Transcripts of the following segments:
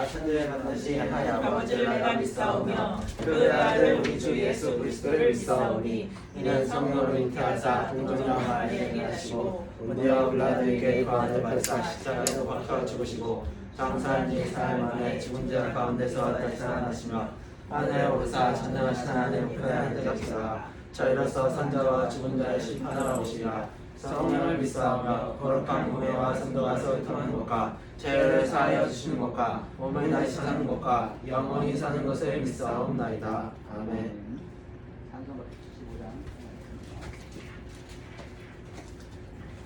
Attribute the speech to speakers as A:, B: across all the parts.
A: 천주에 반드시 하나님 아버지를
B: 내가 믿사오며
A: 그의 아들 우리 주 예수 그리스도를 믿사오니 이는 성령으로 잉태하사 동정녀 마리아에게 하시고 본디오 빌라도에게 고난을 받으사 십자가에서 박혀 죽으시고 장사한 지 사흘 만에 죽은 자 가운데서 다시 살아나시며 하늘에 오르사 전능하신 하나님 우편에 앉으시사 저희로서 산자와 죽은 자를 심판하러 오시리라. 성령을 믿사오며 거룩한 구매와 성도가 소통하는 것과 죄를 사하여 주시는 것과 몸을 다시 사는 것과 영원히 사는 것을 믿사옵나이다. 아멘.
C: 찬송 175장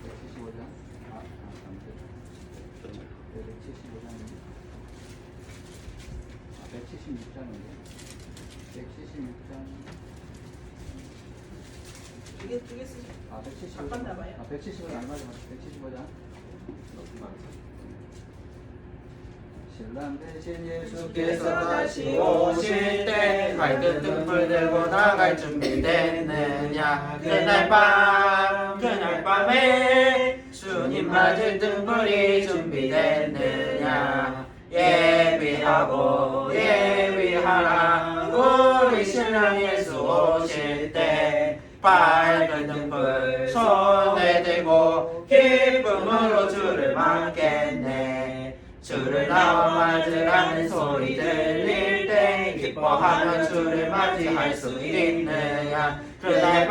C: 175장 176장인데 176장
B: 두개 쓰죠.
C: 175장
B: 바꿨나 봐요.
C: 170은 안 맞아. 175장 신랑 대신
A: 예수께서 다시 오실 때 밝은 등불 들고 나갈 준비됐느냐. 그날 밤에 주님 맞을 등불이 준비됐느냐. 예비하라 우리 신랑 예수 오실 때 밝은 등불 손에 들고 기쁨으로 주를 맞겠네. 주를 나와 맞으라는 소리 들릴 때 기뻐하며 주를 맞이할 수 있느냐. 그날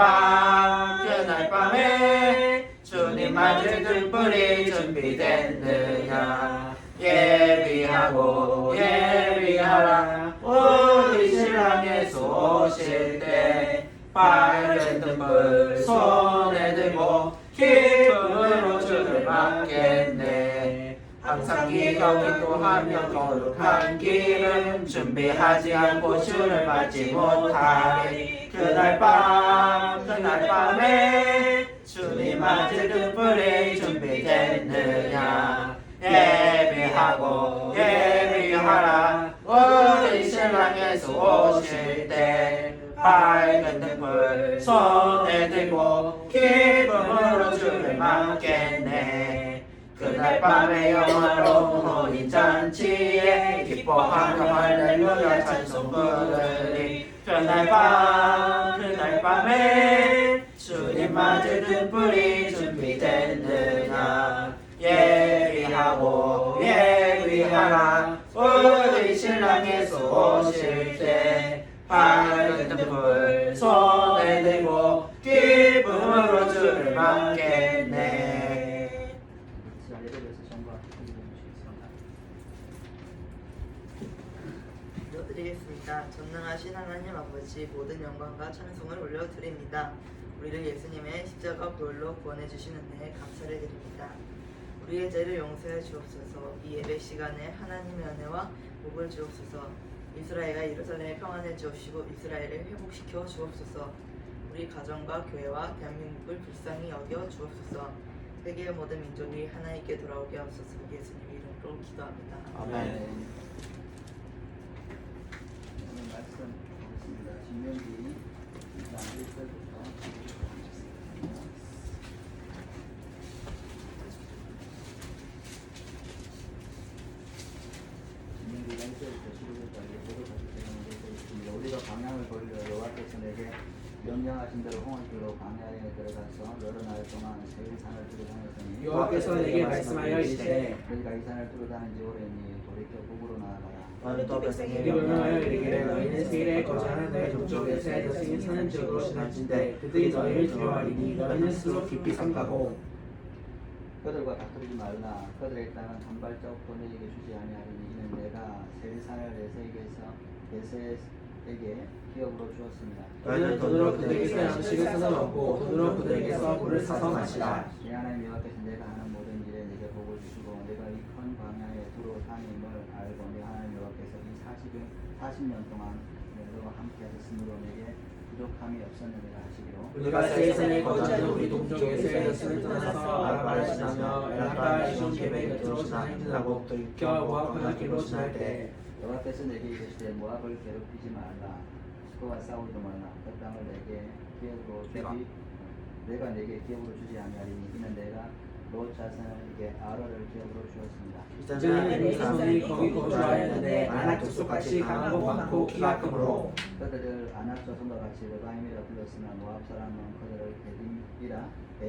A: 밤에 주님 맞을 등불이 준비됐느냐. 예비하라 우리 신랑 예수 오실 때 밝은 등불 손에 들고 기쁨으로 주를 맞겠네. 항상 기도하며 거룩한 길은 준비하지 않고 주를 맞지 못하리. 그날 밤에 주님 맞을 등불이 준비됐느냐. 예비하라 우리 신랑 예수 오실 때 밝은 등불 손에 들고 기쁨으로 주를 맞겠네. 그날 밤에 영화로운 혼인잔치에 기뻐하며 할렐루야 찬송 부르리. 그날 밤에 주님 맞을 등불이 준비됐느냐. 예비하라 우리 신랑 예수 오실 때 밝은 등불 손에 들고 기쁨으로 주를 맞겠네.
C: 예배에서 전과 기도해 주시겠습니다.
D: 기도드리겠습니다. 전능하신 하나님 아버지 모든 영광과 찬송을 올려드립니다. 우리를 예수님의 십자가 보혈로 구원해 주신 은혜에 감사를 드립니다. 우리의 죄를 용서해 주옵소서. 이 예배 시간에 하나님의 은혜와 복을 주옵소서. 이스라엘과 예루살렘에 평안을 주옵시고 이스라엘을 회복시켜 주옵소서. 우리 가정과 교회와 대한민국을 불쌍히 여겨 주옵소서. 세계의 모든 민족이 하나님께 돌아오게 하옵소서. 예수님 이름으로 기도합니다.
A: 아멘.
C: 오늘 말씀 보겠습니다. 신명기 1절부터 신명기 1절부터 15절까지 보도록 우리가 방향을 돌려 여호와께서 내게 명령하신 대로 홍해길로 광야에 들어가서 여러 날 동안 세일산을 뚫어다녔더니
A: 여호와께서 내게 말씀하여 이르시되
C: 너희가 이 산을 뚫어다닌 지 오래니 돌이켜 북으로 나아가라.
A: 너는 또 백성에게 명령하여 이르기를 너희는 세일에 거주하는 너희 동족에서 자신이 사는 지역으로 지날진대 그들이 너희를 두려워하리니 너희는 스스로 깊이 삼가고
C: 그들과 다투지 말라. 그들의 땅은 한 발자국도 너희에게 주지 아니하리니 이는 내가 세일산을 에게 기업으로 주었습니다.
A: 너희는 돈으로 그들에게서 양식을 사서 먹고 돈으로 그들에게서 물을 사서 마시라.
C: 내 하나님 여호와께서 내가 하는 모든 일에 내게 복을 주시고 내가 이 큰 광야에 두루 다님을 알고 내 하나님 여호와께서 이 40년 동안 너와 함께 하셨으므로 내게 부족함이 없었느니라 하시기로
A: 우리가 세일산에 거주하는 우리 동족에서 에르스를 떠나서 아라바를 지나며 엘라가 이손 계획 곁으로 지나 행진하고 돌이켜 모압 광야길로 지날 때
C: 여호와께서 내게 이르시되 모압을 괴롭히지 말라. 그와 싸우지도 말라. 그 땅을 내게 기업으로 주지 내가 내게 기업으로 주지 아니하리니 이는 내가 롯 자손에게 아로를 기업으로 주었습니다.
A: 이자는 자손이 거기 거주하였는데 아낙 족속같이 강하고 많고 키가 크므로
C: 그들을 아낙 자손과 같이 르바임이라 불렀으나 모압 사람은 그들을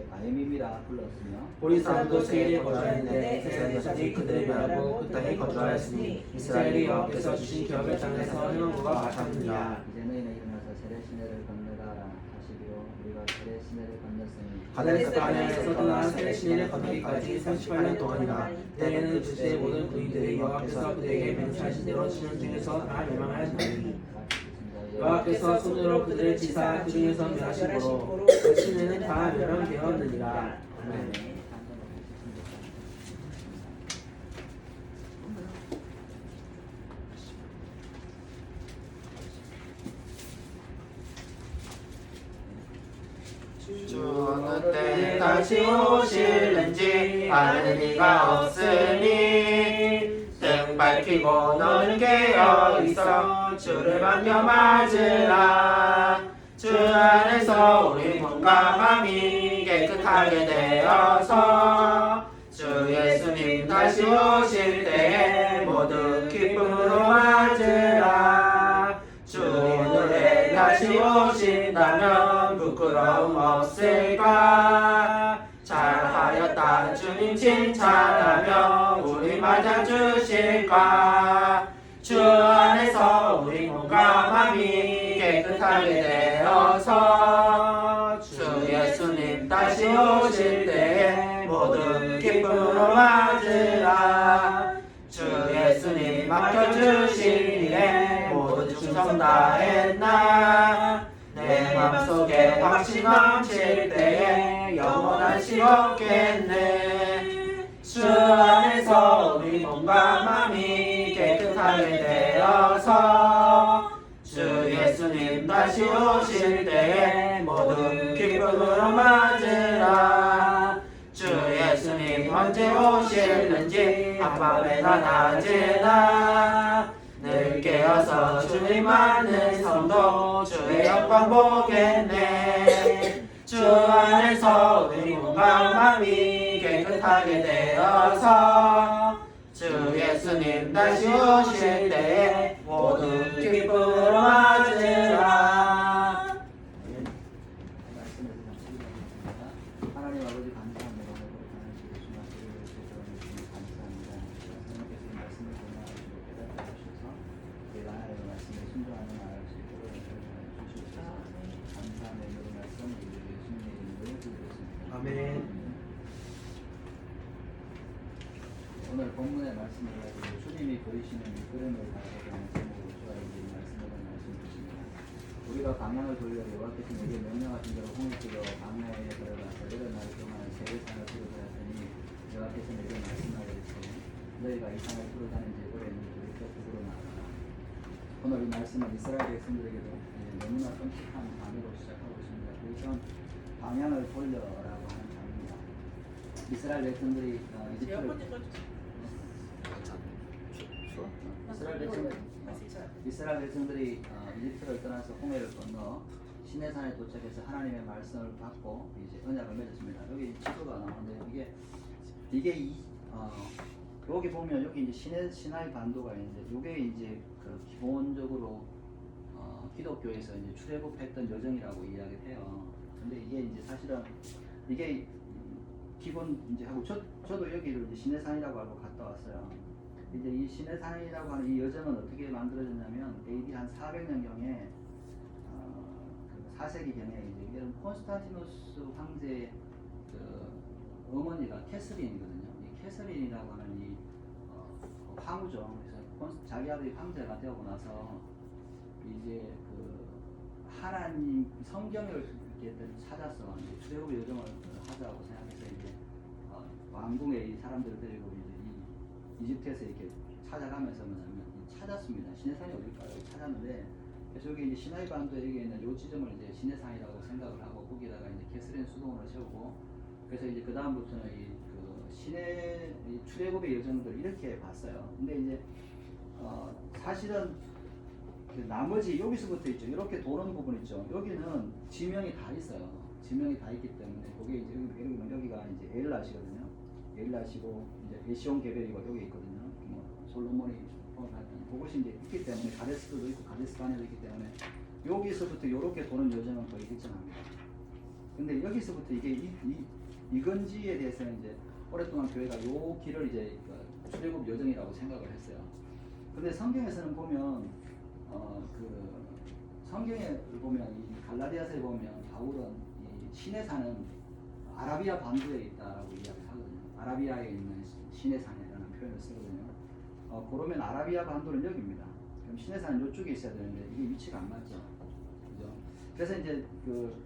C: 바임이라 불렀으며
A: 우리 사람도 세일에 거주하였는데 이스라엘 자손이 그들을 멸하고 그 땅에 거주하였으니 이스라엘이 여호와께서 주신 기업의 땅에서 행한 것과 같았느니라.
C: 이제 너희는 일어나서 세례 시내를 건너가라 하시기로 우리가 세례 시내를 건넜으니
A: 가데스 바네아에서 떠나 세례 시내를 건너기까지 38년 동안이라. 때에는 주제의 모든 부인들이 여호와께서 그들에게 맹세하신 대로 지는 중에서 다 멸망하였나니 여호와께서 손으로 그들을 치사 그 중에서 멸하시므로 그 시내는 다 멸망되었느니라. 아멘.
E: 주 어느 때 다시 오실는지 아는 이가 없으니 등 밝히고 너는 깨어있어 주를 반겨 맞으라. 주 안에서 우리 몸과 마음이 깨끗하게 되어서 주 예수님 다시 오실 때에 모두 기쁨으로 맞으라. 주 오늘에 다시 오신다면 부끄러움 없을까. 잘하였다 주님 칭찬하며 우리 맞아주실까. 주 안에서 우리 몸과 마음이 깨끗하게 되어서 주 예수님 다시 오실 때에 모든 기쁨으로 맞으라. 주 예수님 맡겨주신 일에 모두 충성 다했나. 내 맘속에 확신 넘칠 때에 영원하시 없겠네. 주 안에서 우리 몸과 마음이 깨끗하게 되어서 주 예수님 다시 오실 때에 모든 기쁨으로 맞으라. 주 예수님 언제 오실는지 한밤에나 낮에나 늘 깨어서 주님 맞는 성도 주의 영광 보겠네. 주 안에서 우리 몸과 마음이 깨끗하게 되어서 주 예수님 다시 오실 때에 모든 기쁨으로 맞으라.
C: 말씀을 좀 읽어보겠습니다. 하나님 아버지 감사합니다. 오늘 하나님 예수 말씀을 주셔서 감사합니다. 하나님께서 이 말씀을 전하시고 깨닫게 하셔서 우리가 하나님의 말씀에 순종하는 나를 수 있도록 주시옵소서. 감사하며 이 말씀 우리 예수님의 이름으로 기도했습니다.
A: 아멘.
C: 오늘 본문의 말씀을 가지고 주님이 보이시는 이끌음을 가져가는 제목으로 주하에게 이 말씀을 말씀 주십니다. 우리가 방향을 돌려 여호와께서 내게 명령하신 대로 홍해 길어 광야에 들어가서 여러 날 동안 세례산을 두르하였더니 여호와께서 내게 말씀하시되 너희가 이 산을 두르다는 제도에는 우리 북으로 나아가라. 오늘 이 말씀은 이스라엘 백성들에게도 너무나 끔찍한 단어로 시작하고 있습니다. 그것은 방향을 돌려라고 하는 단어입니다. 이스라엘 백성들이 이스라엘 백성들이 이집트를 떠나서 홍해를 건너 시내산에 도착해서 하나님의 말씀을 받고 이제 언약을 맺었습니다. 여기 지도가 나오는데 이게 여기 보면 여기 이제 시나이 반도가 있는데 이게 이제 그 기본적으로 기독교에서 이제 출애굽했던 여정이라고 이야기를 해요. 근데 이게 이제 사실은 이게 기본 이제 하고 저도 여기를 이제 시내산이라고 알고 갔다 왔어요. 이제 이 시내산이라고 하는 이 여정은 어떻게 만들어졌냐면 AD 한 400년경에 4세기경에 이제 이런 콘스탄티누스 황제의 그 어머니가 캐서린이거든요. 이 캐서린이라고 하는 이 황후죠. 그래서 자기 아들이 황제가 되고 나서 이제 그 하나님 성경을 이렇게 찾아서 이제 출애굽 여정을 하자고 생각해서 이제 왕궁에 이 사람들을 데리고 이제 이집트에서 이렇게 찾아가면서 뭐냐면 찾았습니다. 시내산이 어딜까요? 찾았는데 그래서 여기 이제 시나이 반도에 여기 있는 요 지점을 이제 시내산이라고 생각을 하고 거기다가 이제 게스렌 수도원을 세우고 그래서 이제 그 다음부터는 이 출애굽의 여정들 이렇게 봤어요. 근데 이제 사실은 그 나머지 여기서부터 있죠. 이렇게 도는 부분 있죠. 여기는 지명이 다 있어요. 지명이 다 있기 때문에 거기 이제 여기가 이제 엘라시거든요. 에일라시고 이제 에시온 게벨이고 여기 있거든요. 뭐 솔로몬이 하여튼 그것이 이제 있기 때문에 가데스도 있고 가데스 바네도 있기 때문에 여기서부터 이렇게 도는 여정은 거의 일정합니다. 근데 여기서부터 이게 이건지에 대해서는 이제 오랫동안 교회가 요 길을 이제 출애굽 여정이라고 생각을 했어요. 근데 성경에서는 보면 그 성경에 보면 이 갈라디아서에 보면 바울은 이 시내산은 아라비아 반도에 있다라고 이야기를 하거든요. 아라비아에 있는 시내산이라는 표현을 쓰거든요. 그러면 아라비아 반도는 여기입니다. 그럼 시내산은 이쪽에 있어야 되는데 이게 위치가 안 맞죠. 그죠? 그래서 이제 그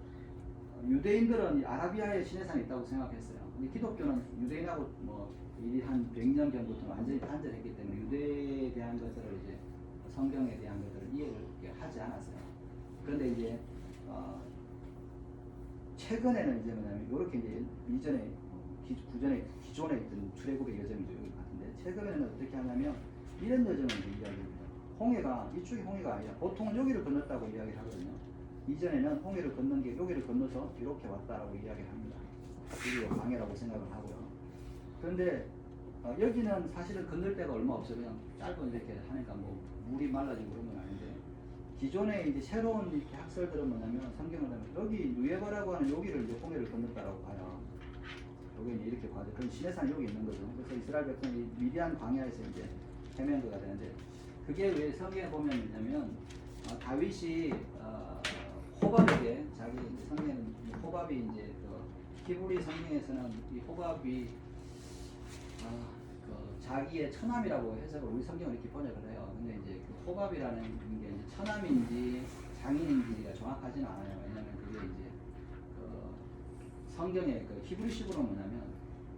C: 유대인들은 이 아라비아에 시내산이 있다고 생각했어요. 근데 기독교는 유대인하고 뭐 한 100년 전부터 완전히 단절했기 때문에 유대에 대한 것들을 이제 성경에 대한 것들을 이해를 하지 않았어요. 그런데 이제 최근에는 이제 뭐냐면 이렇게 이제 이전에 기존에 있던 출애굽의 여정이죠 같은데 최근에는 어떻게 하냐면 이런 여정을 이제 이야기합니다. 홍해가 이쪽이 홍해가 아니라 보통은 여기를 건넜다고 이야기를 하거든요. 이전에는 홍해를 건넌 게 여기를 건너서 이렇게 왔다라고 이야기를 합니다. 이게 광해라고 생각을 하고요. 그런데 여기는 사실은 건널 데가 얼마 없어요. 그냥 짧은 이렇게 하니까 뭐 물이 말라지고 그런 건 아닌데 기존에 이제 새로운 이렇게 학설들은 뭐냐면 성경을 보면 여기 누에바라고 하는 여기를 이제 홍해를 건넜다라고 봐요. 여기 이제 이렇게 봐죠. 그럼 시내산이 여기 있는 거죠. 그래서 이스라엘 백성이 미디안 광야에서 이제 헤맨 거가 되는데 그게 왜 성경에 보면 뭐냐면 다윗이 호밥에게 자기 성경에는 호밥이 이제 그 히브리 성경에서는 이 호밥이 그 자기의 처남이라고 해석을 우리 성경을 이렇게 번역을 해요. 근데 이제 그 호밥이라는 게 이제 처남인지 장인인지가 정확하지는 않아요. 왜냐하면 그게 이제 그 성경의 그 히브리식으로 뭐냐면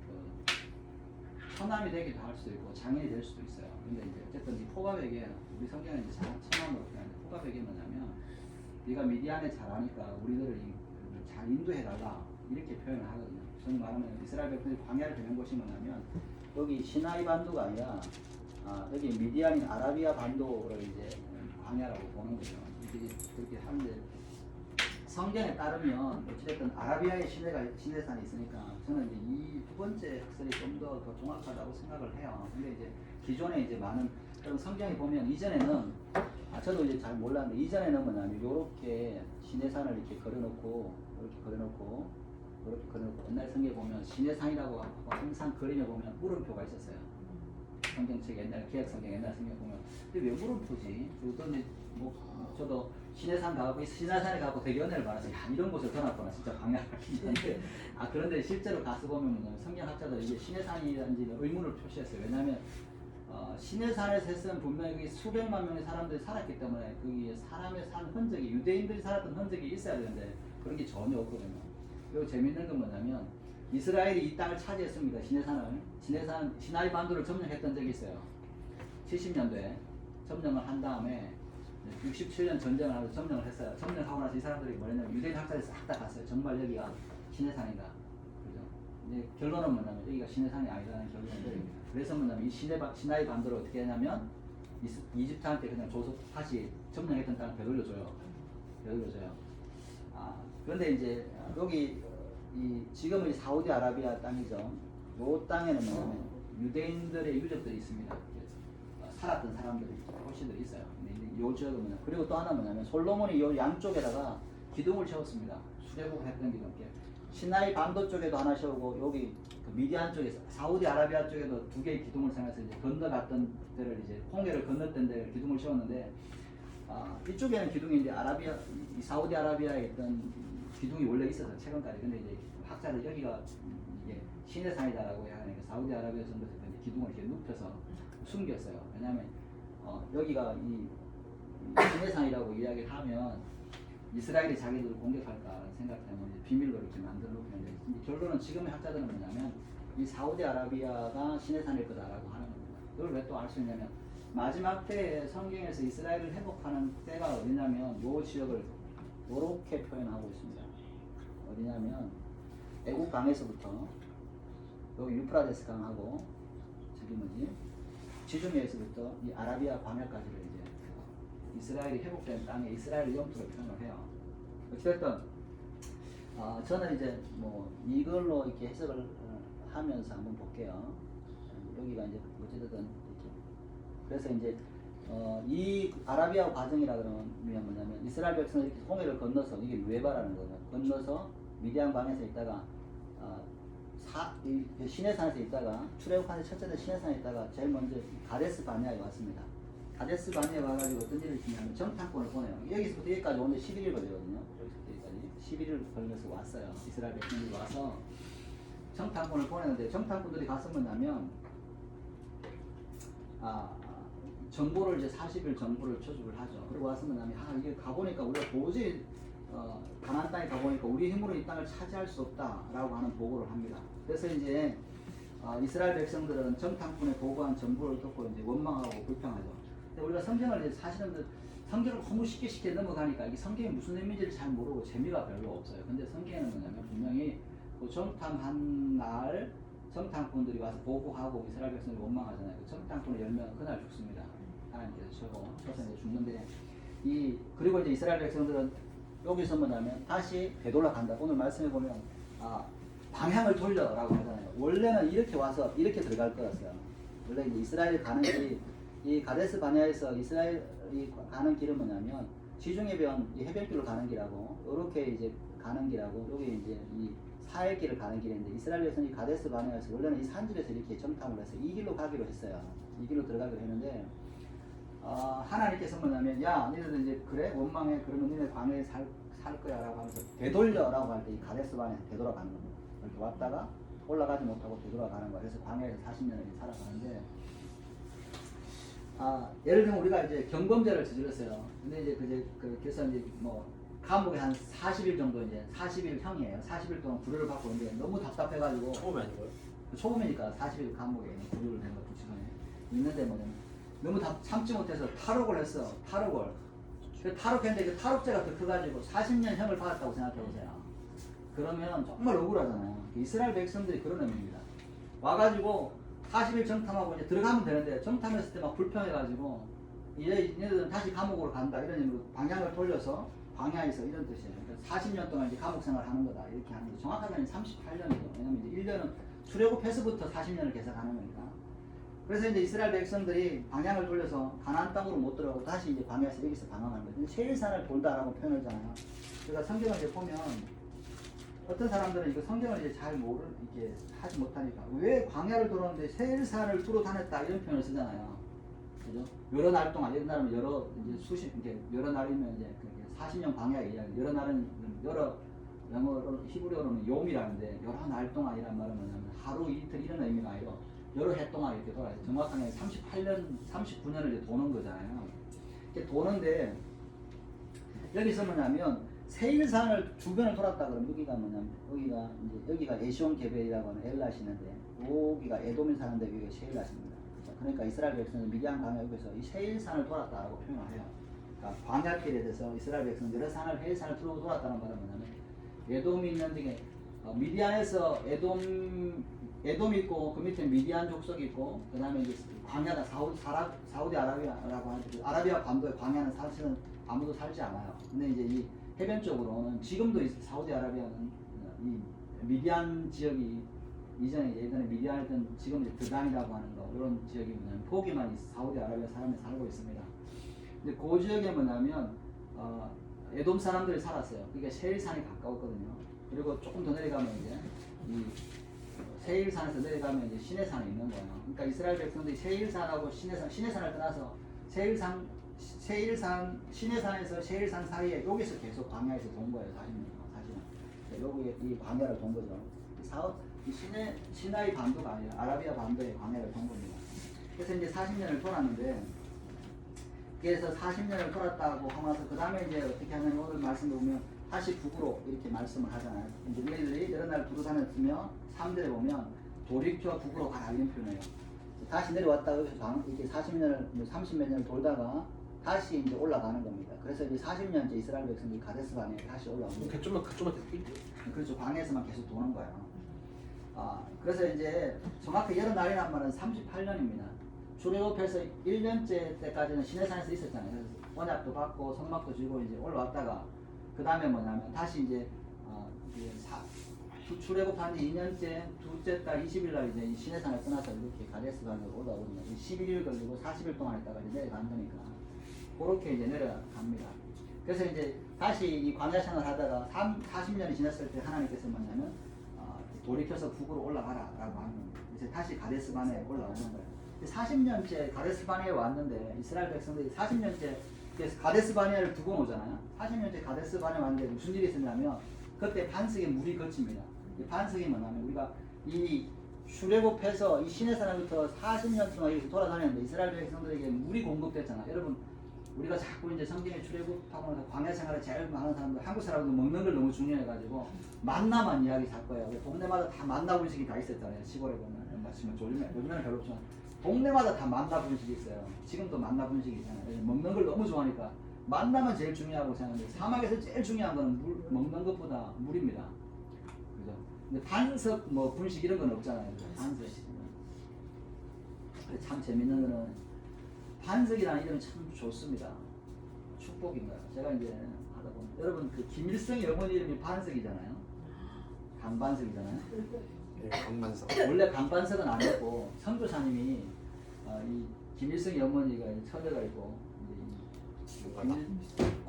C: 그 처남이 되기도 할 수도 있고 장인이 될 수도 있어요. 근데 이제 어쨌든 이 호밥에게 우리 성경은 이제 처남으로 표현하는데 호밥에게 뭐냐면 네가 미디안에 잘하니까 우리들을 잘 인도해달라 이렇게 표현을 하거든요. 저는 말하면 이스라엘 백성이 광야를 되는 곳이 뭐냐면 여기 시나이 반도가 아니라 여기 미디안인 아라비아 반도를 이제 광야라고 보는 거죠. 이렇게 그렇게 하는데 성경에 따르면 어찌됐든 아라비아의 시내산이 있으니까 저는 이제 이 두 번째 학설이 좀 더 정확하다고 생각을 해요. 근데 이제 기존에 이제 많은 그런 성경에 보면 이전에는 저도 이제 잘 몰랐는데 이전에는 뭐냐면 이렇게 시내산을 이렇게 걸어놓고 옛날 성경에 보면 시내산이라고 하고 항상 그림에 보면 물음표가 있었어요. 성경책 옛날 개혁 성경 옛날 성경 보면 근데 왜 물음표지? 그랬더니 뭐 저도 시내산에 가고 되게 은혜를 받았어요. 야, 이런 곳을 더 놨구나 진짜 광야를 하는데 그런데 실제로 가서 보면 성경학자들 이게 시내산이라는지 의문을 표시했어요. 왜냐하면 시내산에서 했으면 분명히 수백만 명의 사람들이 살았기 때문에 거기에 사람의 산 흔적이 유대인들이 살았던 흔적이 있어야 되는데 그런 게 전혀 없거든요. 그리고 재밌는 건 뭐냐면 이스라엘이 이 땅을 차지했습니다. 시나이 반도를 점령했던 적이 있어요. 70년도에 점령을 한 다음에 67년 전쟁을 하고 점령을 했어요. 점령하고 나서 이 사람들이 뭐냐면 유대인 학자들이 싹 다 갔어요. 정말 여기가 시내산이다. 그죠? 근데 결론은 뭐냐면 여기가 시내산이 아니라는 결론을 내립니다. 그래서 뭐냐면 이 시나이 반도를 어떻게 하냐면 이집트한테 그냥 줘서 다시 점령했던 땅을 되돌려줘요. 그런데 이제 여기 지금은 사우디아라비아 땅이죠. 이 땅에는 뭐냐면 유대인들의 유적들이 있습니다. 살았던 사람들이 호시들이 있어요. 근데 이 지역은 뭐냐? 그리고 또 하나 뭐냐면 솔로몬이 이 양쪽에다가 기둥을 세웠습니다. 수레국 했던 기둥. 시나이 반도 쪽에도 하나 세우고 여기 그 미디안 쪽에서 사우디아라비아 쪽에도 두 개의 기둥을 세워서 이제 건너갔던 데를 이제 홍해를 건넜던 데를 기둥을 세웠는데 이쪽에는 기둥이 이제 이 사우디아라비아에 있던 기둥이 원래 있어서 최근까지 근데 이제 학자들 여기가 이게 시내산이다라고 하니까 사우디아라비아 정도에서 이제 기둥을 이렇게 눕혀서 숨겼어요. 왜냐하면 여기가 이 시내산이라고 이야기를 하면 이스라엘이 자기들을 공격할까 생각 때문에 비밀로 이렇게 만들어 놓고 있는데 결론은 지금의 학자들은 뭐냐면 이 사우디아라비아가 시내산일 거다라고 하는 겁니다. 그걸 왜 또 알 수 있냐면 마지막 때에 성경에서 이스라엘을 회복하는 때가 어디냐면 이 지역을 이렇게 표현하고 있습니다. 어디냐면 애국 강에서부터 여기 유프라데스 강하고 저기 뭐지 지중해에서부터 이 아라비아 광야까지를 이제 이스라엘이 회복된 땅에 이스라엘 영토를 표현을 해요. 어쨌든 저는 이제 뭐 이걸로 이렇게 해석을 하면서 한번 볼게요. 여기가 이제 어쨌든 이렇게. 그래서 이제 이 아라비아 과정이라 그러면 뭐냐면 이스라엘 백성이 이렇게 홍해를 건너서 이게 웨바라는 거예요. 건너서 미디안 방에서 있다가 시내산에서 있다가 출애굽하는 첫째 날 시내산에 있다가 제일 먼저 가데스 바네아에 왔습니다. 가데스 바네아에 와가지고 어떤 일을 했냐면 정탐꾼을 보내요. 여기서부터 여기까지 오는데 11일 걸리거든요. 여기서부터 여기까지 11일 걸려서 왔어요. 이스라엘 백성들이 와서 정탐꾼을 보내는데 정탐꾼들이 가서 뭐냐면 정보를 이제 40일 정보를 초집을 하죠. 그리고 와서 뭐냐면 이게 가보니까 우리가 도저히 가나안 땅에 가보니까 우리 힘으로 이 땅을 차지할 수 없다라고 하는 보고를 합니다. 그래서 이제 이스라엘 백성들은 정탐꾼의 보고한 정보를 듣고 이제 원망하고 불평하죠. 근데 우리가 성경을 이제 사실은 성경을 너무 쉽게 넘어가니까 이게 성경이 무슨 의미인지를 잘 모르고 재미가 별로 없어요. 근데 성경에는 뭐냐면 분명히 그 정탐한 날 정탐꾼들이 와서 보고하고 이스라엘 백성들이 원망하잖아요. 그 정탐꾼의 10명은 그날 죽습니다. 하나님께서 쳐서 이제 죽는데 그리고 이제 이스라엘 백성들은 여기서 뭐냐면 다시 되돌아 간다. 오늘 말씀해 보면 방향을 돌려라고 하잖아요. 원래는 이렇게 와서 이렇게 들어갈 거였어요. 원래 이제 이스라엘 가는 길이 이 가데스 바네아에서 이스라엘이 가는 길은 뭐냐면 지중해변 이 해변길로 가는 길하고 이렇게 이제 가는 길하고 여기 이제 이 사해길을 가는 길인데 이스라엘 백성이 가데스 바네아에서 원래는 이 산지에서 이렇게 정탐을 해서 이 길로 가기로 했어요. 이 길로 들어가기로 했는데 하나님께서 뭐냐면 야 너희들 이제 그래 원망해 그러면 너네 광야에 살 거야라고 하면서 되돌려라고 할 때 이 가데스 바네아에 되돌아가는 겁니다. 이렇게 왔다가 올라가지 못하고 되돌아가는 거야. 그래서 광야에서 40년을 살아가는데 예를 들면 우리가 이제 경범죄를 저질렀어요. 근데 이제 그래서 이제 뭐 감옥에 한 40일 정도 이제 40일 형이에요. 40일 동안 구류를 받고 있는데 너무 답답해가지고
A: 처음에 아닌가요?
C: 초범이니까 40일 감옥에 구류를 된 거 부치간에 있는데 뭐냐면 너무 참지 못해서 탈옥을 했어. 탈옥을. 그 탈옥했는데 그 탈옥죄가 더 커가지고 40년 형을 받았다고 생각해보세요. 그러면 정말 억울하잖아요. 이스라엘 백성들이 그런 의미입니다. 와가지고 40일 정탐하고 이제 들어가면 되는데 정탐했을 때 막 불평해가지고 얘네들은 다시 감옥으로 간다 이런 의미로 방향을 돌려서 광야에서 이런 뜻이에요. 그러니까 40년 동안 이제 감옥 생활을 하는 거다 이렇게 하는 거죠. 정확하게는 38년이죠. 왜냐면 이제 1년은 출애굽해서부터 40년을 계산하는 거니까. 그래서 이제 이스라엘 백성들이 방향을 돌려서 가나안 땅으로 못 들어가고 다시 이제 광야에서 여기서 방황하는 거예요. 세일산을 돌다라고 표현하잖아요. 그러니까 성경을 이제 보면 어떤 사람들은 이거 성경을 이제 잘 이렇게 하지 못하니까 왜 광야를 돌았는데 세일산을 두루 다녔다 이런 표현을 쓰잖아요. 그죠? 여러 날 동안 옛날에는 여러 날이면 이제 40년 광야의 이야기. 여러 날은 영어로 히브리어로는 요미라는데 여러 날 동안이란 말은 뭐냐면 하루 이틀 이런 의미가 아니라 여러 해 동안 이렇게 돌아요. 정확하게 39년을 이제 도는 거잖아요. 이렇게 도는데 여기서 뭐냐면 세일산을 주변을 돌았다 그러면 여기가 에시온 게벨이라고 하는 엘랏이 있는데 여기가 에돔에 사는데 여기가 세일랏입니다. 그러니까 이스라엘 백성은 미디안 광야 여기서 이 세일산을 돌았다라고 표현을 해요. 그러니까 광야길에 대해서 이스라엘 백성은 여러 산을 세일산을 두루 돌았다는 말은 뭐냐면 에돔이 있는 중에 미디안에서 에돔이 있고 그 밑에 미디안 족속이 있고 그 다음에 이제 광야가 사우디 아라비아라고 하는 아라비아 반도의 광야는 사실은 아무도 살지 않아요. 근데 이제 이 해변 쪽으로는 지금도 사우디 아라비아는 이 미디안 지역이 예전에 미디안이던 지금 이제 드단이라고 하는 거 이런 지역이 뭐냐면 거기만 사우디 아라비아 사람이 살고 있습니다. 근데 그 지역에 뭐냐면 에돔 사람들이 살았어요. 그게 세일산이 가까웠거든요. 그리고 조금 더 내려가면 이제 이 세일산에서 내려가면 이제 시내산이 있는 거예요. 그러니까 이스라엘 백성들이 세일산하고 시내산을 떠나서 시내산에서 세일산 사이에 여기서 계속 광야에서 돈 거예요. 사실은 여기 이 광야를 돈 거죠. 시나이 반도가 아니라 아라비아 반도의 광야를 돈 겁니다. 그래서 이제 40년을 돌았는데 그래서 40년을 돌았다고 하면서 그 다음에 이제 어떻게 하냐면 오늘 말씀 보면 다시 북으로 이렇게 말씀을 하잖아요. 이제 너희들이 여러 날 두루 다녔으며 3절에 보면 돌이켜 북으로 가라 이런 표현이에요. 다시 내려왔다가 여기서 이렇게 30몇 년을 돌다가 다시 이제 올라가는 겁니다. 그래서 이제 40년째 이스라엘 백성들이 가데스 바네아에 다시 올라옵니다.
A: 좀만 됐을
C: 그렇죠. 광야에서만 계속 도는 거예요. 그래서 이제 정확히 여러 날이란 말은 38년입니다. 출애굽해서 1년째 때까지는 시내산에서 있었잖아요. 그래서 언약도 받고 선막도 쥐고 이제 올라왔다가 그 다음에 뭐냐면 다시 이제 출애굽한 지 2년째 둘째 달 20일 날 이제 시내산을 떠나서 이렇게 가데스반으로 올라오거든요. 11일 걸리고 40일 동안 있다가 이제 내려간다니까 그렇게 이제 내려갑니다. 그래서 이제 다시 이 광야 생활을 하다가 40년이 지났을 때 하나님께서 뭐냐면 돌이켜서 북으로 올라가라라고 하는 겁니다. 이제 다시 가데스반에 올라오는 거예요. 40년째 가데스바네에 왔는데 이스라엘 백성들이 40년째 가데스바네를 두고 오잖아요. 40년째 가데스바네에 왔는데 무슨 일이 있었냐면 그때 반석에 물이 거칩니다. 이 반석이 뭐냐면 우리가 이 출애굽해서 이 시내산으로부터 40년 동안 이렇게 돌아다녔는데 이스라엘 백성들에게 물이 공급됐잖아요. 여러분 우리가 자꾸 이제 성경에 출애굽하고 나서 광야 생활을 제일 많은 사람들 한국 사람들 먹는 걸 너무 중요해가지고 만나만 이야기 잘 거예요. 동네마다 다 만나 분식이 다 있었잖아요. 시골에 보면 요즘에는 별로 없지만 동네마다 다 만나 분식이 있어요. 지금도 만나 분식이 있잖아요. 먹는 걸 너무 좋아하니까 만나만 제일 중요하고 생각하는데 사막에서 제일 중요한 거는 물, 먹는 것보다 물입니다. 그죠? 근데 반석 뭐 분식 이런 건 없잖아요. 반석. 참 재밌는 거는 반석이라는 이름이 참 좋습니다. 축복인가요? 제가 이제 하다 보면 여러분 그 김일성의 어머니 이름이 반석이잖아요. 강반석이잖아요.
A: 네, 강만석.
C: 원래 강반석은 아니었고 선교사님이 이 김일성의 어머니가 처제가 있고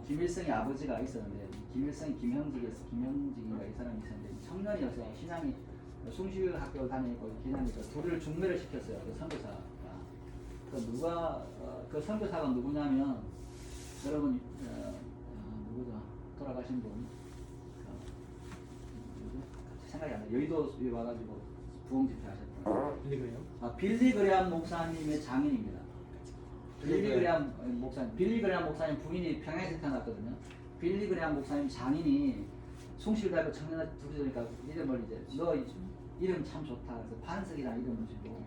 C: 김일성의 아버지가 있었는데 김일성이 김형직인가 이 사람이 있었는데 청년이어서 신앙이 숭실 학교를 다니고 기나니까 둘을 중매를 시켰어요. 그 선교사가. 그 선교사가 누구냐면 여러분 누구죠? 돌아가신 분 생각이 안 나요. 여의도에 와가지고 부흥집회 하셨던 빌리 그레암 목사님의 장인입니다. 빌리 그레암 목사님 부인이 평양에서 태어났거든요. 빌리 그레암 목사님 장인이 숭실대학교 청년들 둘이니까 이름을 이제 너 이름 참 좋다. 그래서 반석이라는 이름을 주고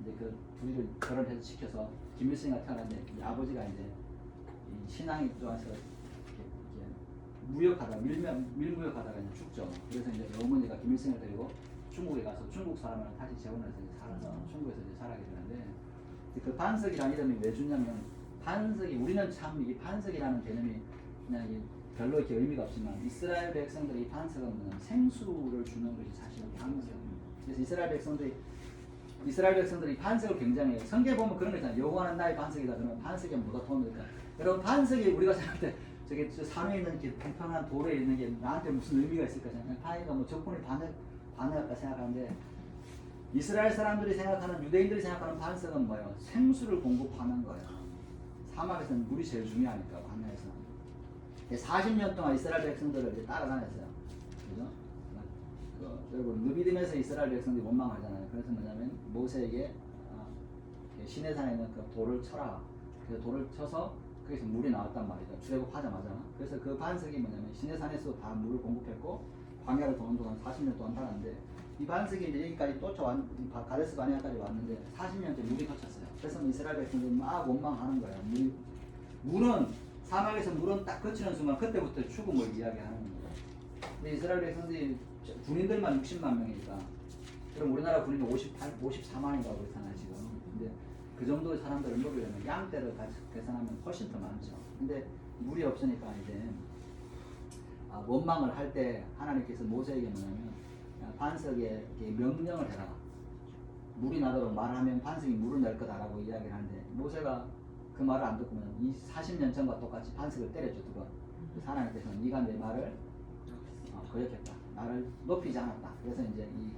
C: 이제 그 둘이를 결혼해서 시켜서 김일성이가 태어났는데 아버지가 이제 이 신앙이 좋아서 무역하다가 밀무역하다가 이제 죽죠. 그래서 이제 어머니가 김일성을 데리고 중국에 가서 중국 사람을 다시 재혼해서 살아서 중국에서 이제 살아게 되는데 그 반석이라는 이름이 왜 주냐면 반석이 우리는 참 이 반석이라는 개념이 그냥 별로 이렇게 의미가 없지만 이스라엘 백성들이 이 반석은 뭐냐면 생수를 주는 것이 사실은 반석입니다. 그래서 이스라엘 백성들이 반석을 굉장히 해요. 성경에 보면 그런 거 있잖아요. 여호와는 나의 반석이다. 그러면 반석이 뭐가 도움될까? 여러분 반석이 우리가 생각할 때 저게 산에 있는 게 평평한 돌에 있는 게 나한테 무슨 의미가 있을까 생각해요. 다이가 뭐 적분이 반해할까 생각하는데 이스라엘 사람들이 생각하는 유대인들이 생각하는 반석은 뭐예요? 생수를 공급하는 거예요. 사막에서는 물이 제일 중요하니까 광야에서 40년 동안 이스라엘 백성들을 이제 따라다녔어요. 그죠? 여러분 느비딤에서 이스라엘 백성들이 원망하잖아요. 그래서 뭐냐면 모세에게 시내산에 있는 그 돌을 쳐라. 그래서 돌을 쳐서 거기서 물이 나왔단 말이죠. 출애굽하자마자. 그래서 그 반석이 뭐냐면 시내산에서 다 물을 공급했고 광야를 도는 동안 40년 동안 살았는데 이 반석이 이제 여기까지 가데스 바네아까지 왔는데 40년째 물이 터쳤어요. 그래서 이스라엘 백성들이 막 원망하는 거예요. 물은 사막에서 물은 딱 거치는 순간 그때부터 죽음을 이야기하는 거예요. 근데 이스라엘 백성들이 군인들만 60만 명이니까 그럼 우리나라 군인이 54만인가 그렇잖아요 지금. 근데 그 정도의 사람들을 먹으려면 양떼를 같이 계산하면 훨씬 더 많죠. 근데 물이 없으니까 이제 원망을 할 때 하나님께서 모세에게 뭐냐면 반석에 명령을 해라. 물이 나도록 말하면 반석이 물을 낼 거다라고 이야기를 하는데 모세가 그 말을 안 듣고 이 40년 전과 똑같이 반석을 때렸죠 두 번. 하나님께서 네가 내 말을 거역했다. 나를 높이지 않았다. 그래서 이제 이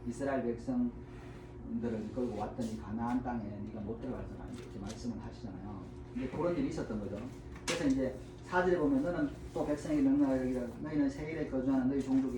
C: 이스라엘 백성들을 이끌고 왔더니 가나안 땅에 네가 못 들어갈 거다 이렇게 말씀을 하시잖아요. 근데 그런 일이 있었던 거죠. 그래서 이제 4절에 보면 너는 또 백성에게 명령하기를 너희는 세일에 거주하는 너희 종족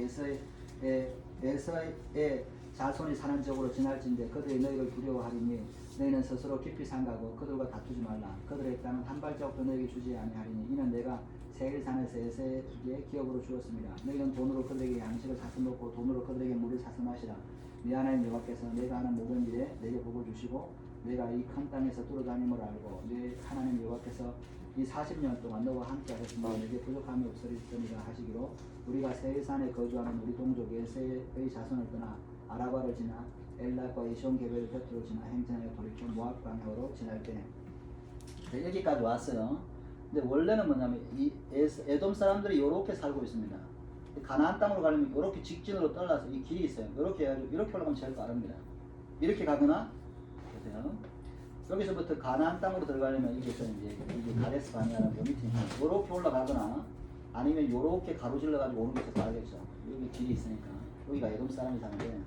C: 에서의 자손이 사는 지역으로 지날진대 그들이 너희를 두려워하리니 너희는 스스로 깊이 삼가고 그들과 다투지 말라. 그들의 땅은 한 발자국도 너희에게 주지 아니하리니 이는 내가 세일산에서 에서에게 기업으로 주었습니다. 너희는 돈으로 그들에게 양식을 사서 먹고 돈으로 그들에게 물을 사서 마시라. 네 하나님 여호와께서 내가 하는 모든 일에 내게 복을 주시고 내가 이 큰 땅에서 뚫어다님을 알고 네 하나님 여호와께서 이 40년 동안 너와 함께 하셨으니 내게 부족함이 없으리라 하시기로 우리가 세일산에 거주하는 우리 동족 에서의 자손을 떠나 아라바를 지나 엘락과 이시온 게벨을 곁으로 지나 행진하여 돌이켜 모압 방향으로 지날 때 여기까지 왔어요. 근데 원래는 뭐냐면 이 에돔 사람들이 이렇게 살고 있습니다. 가나안 땅으로 가려면 이렇게 직진으로 떠나서 이 길이 있어요. 이렇게 해가지고 이렇게 올라가면 제일 빠릅니다. 이렇게 가거나 보세요. 여기서부터 가나안 땅으로 들어가려면 이게 이게 가데스 바네아라는 요 밑에 이렇게 올라가거나 아니면 이렇게 가로질러 가지고 오는 게 더 빠르겠죠. 여기 길이 있으니까 여기가 에돔 사람이 사는데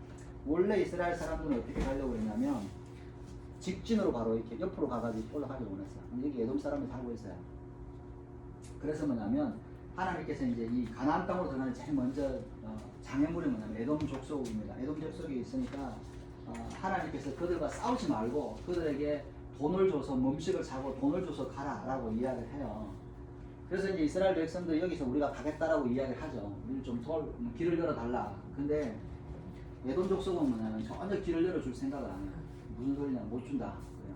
C: 원래 이스라엘 사람들은 어떻게 가려고 그랬냐면 직진으로 바로 이렇게 옆으로 가가지고 올라가려고 원했어요. 여기 에돔 사람이 살고 있어요. 그래서 뭐냐면 하나님께서 이제 이 가나안 땅으로 들어가는 제일 먼저 장애물이 뭐냐면 에돔 족속입니다. 에돔 족속이 있으니까 하나님께서 그들과 싸우지 말고 그들에게 돈을 줘서 몸식을 사고 돈을 줘서 가라라고 이야기를 해요. 그래서 이제 이스라엘 백성들이 여기서 우리가 가겠다라고 이야기를 하죠. 우리 좀 길을 열어달라. 근데 에돔 족속은 뭐냐면 전혀 길을 열어줄 생각을 안 해요. 무슨 소리냐, 못 준다. 그래요.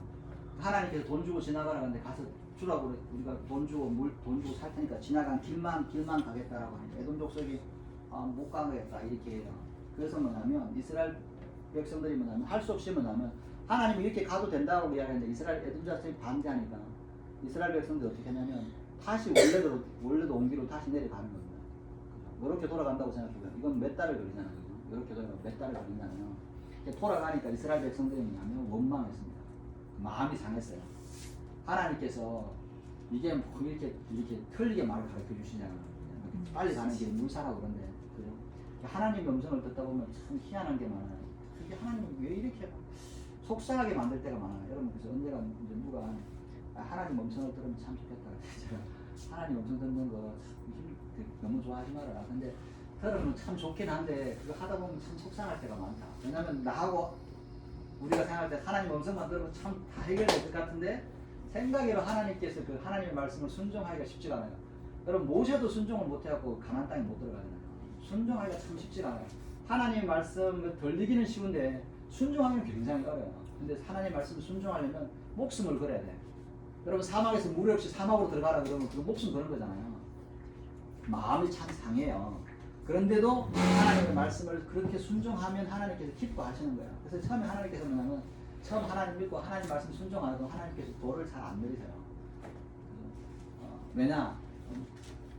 C: 하나님께서 돈 주고 지나가라. 근데 가서 주라고 그래. 우리가 돈 주고 돈 주고 살 테니까 지나간 길만 가겠다라고 하니까 에돔 족속이 못 가겠다 이렇게 해요. 그래서 뭐냐면 이스라엘 백성들이 뭐냐면 할 수 없이 뭐냐면 하나님이 이렇게 가도 된다고 이야기하는데 이스라엘 에돔 자손이 반대하니까 이스라엘 백성들이 어떻게 하냐면 다시 원래도 옮기로 다시 내려가는 겁니다. 이렇게 돌아간다고 생각해요. 이건 몇 달을 걸리잖아요. 이렇게 돌아가면 몇 달을 걸리냐면 돌아가니까 이스라엘 백성들이 뭐냐면 원망했습니다. 마음이 상했어요. 하나님께서 이게 뭐 이렇게 틀리게 말을 가르쳐 주시잖아요. 빨리 가는 게 물사라고 그런데 그죠? 하나님의 음성을 듣다 보면 참 희한한 게 많아요. 이게 하나님 왜 이렇게 속상하게 만들 때가 많아요. 여러분 그래서 언제가 이제 누가 하나님 음성을 들으면 참 좋겠다. 제가 하나님 음성 듣는 거 너무 좋아하지 말아라. 근데 들으면 참 좋긴 한데 그거 하다 보면 참 속상할 때가 많다. 왜냐면 나하고 우리가 생각할 때 하나님 음성만 들으면 참 다 해결될 것 같은데 생각으로 하나님께서 그 하나님의 말씀을 순종하기가 쉽지가 않아요. 여러분 모세도 순종을 못해갖고 가나안 땅에 못 들어가잖아요. 순종하기가 참 쉽지가 않아요. 하나님의 말씀을 들리기는 쉬운데 순종하기는 굉장히 어려워요. 근데 하나님의 말씀을 순종하려면 목숨을 걸어야 돼. 여러분 사막에서 물 없이 사막으로 들어가라 그러면 그거 목숨 거는 거잖아요. 마음이 참 상해요. 그런데도 하나님의 말씀을 그렇게 순종하면 하나님께서 기뻐하시는 거예요. 그래서 처음에 하나님께서 뭐냐면 처음 하나님 믿고 하나님 말씀 순종하고 하나님께서 돌을 잘 안 내리세요. 왜냐?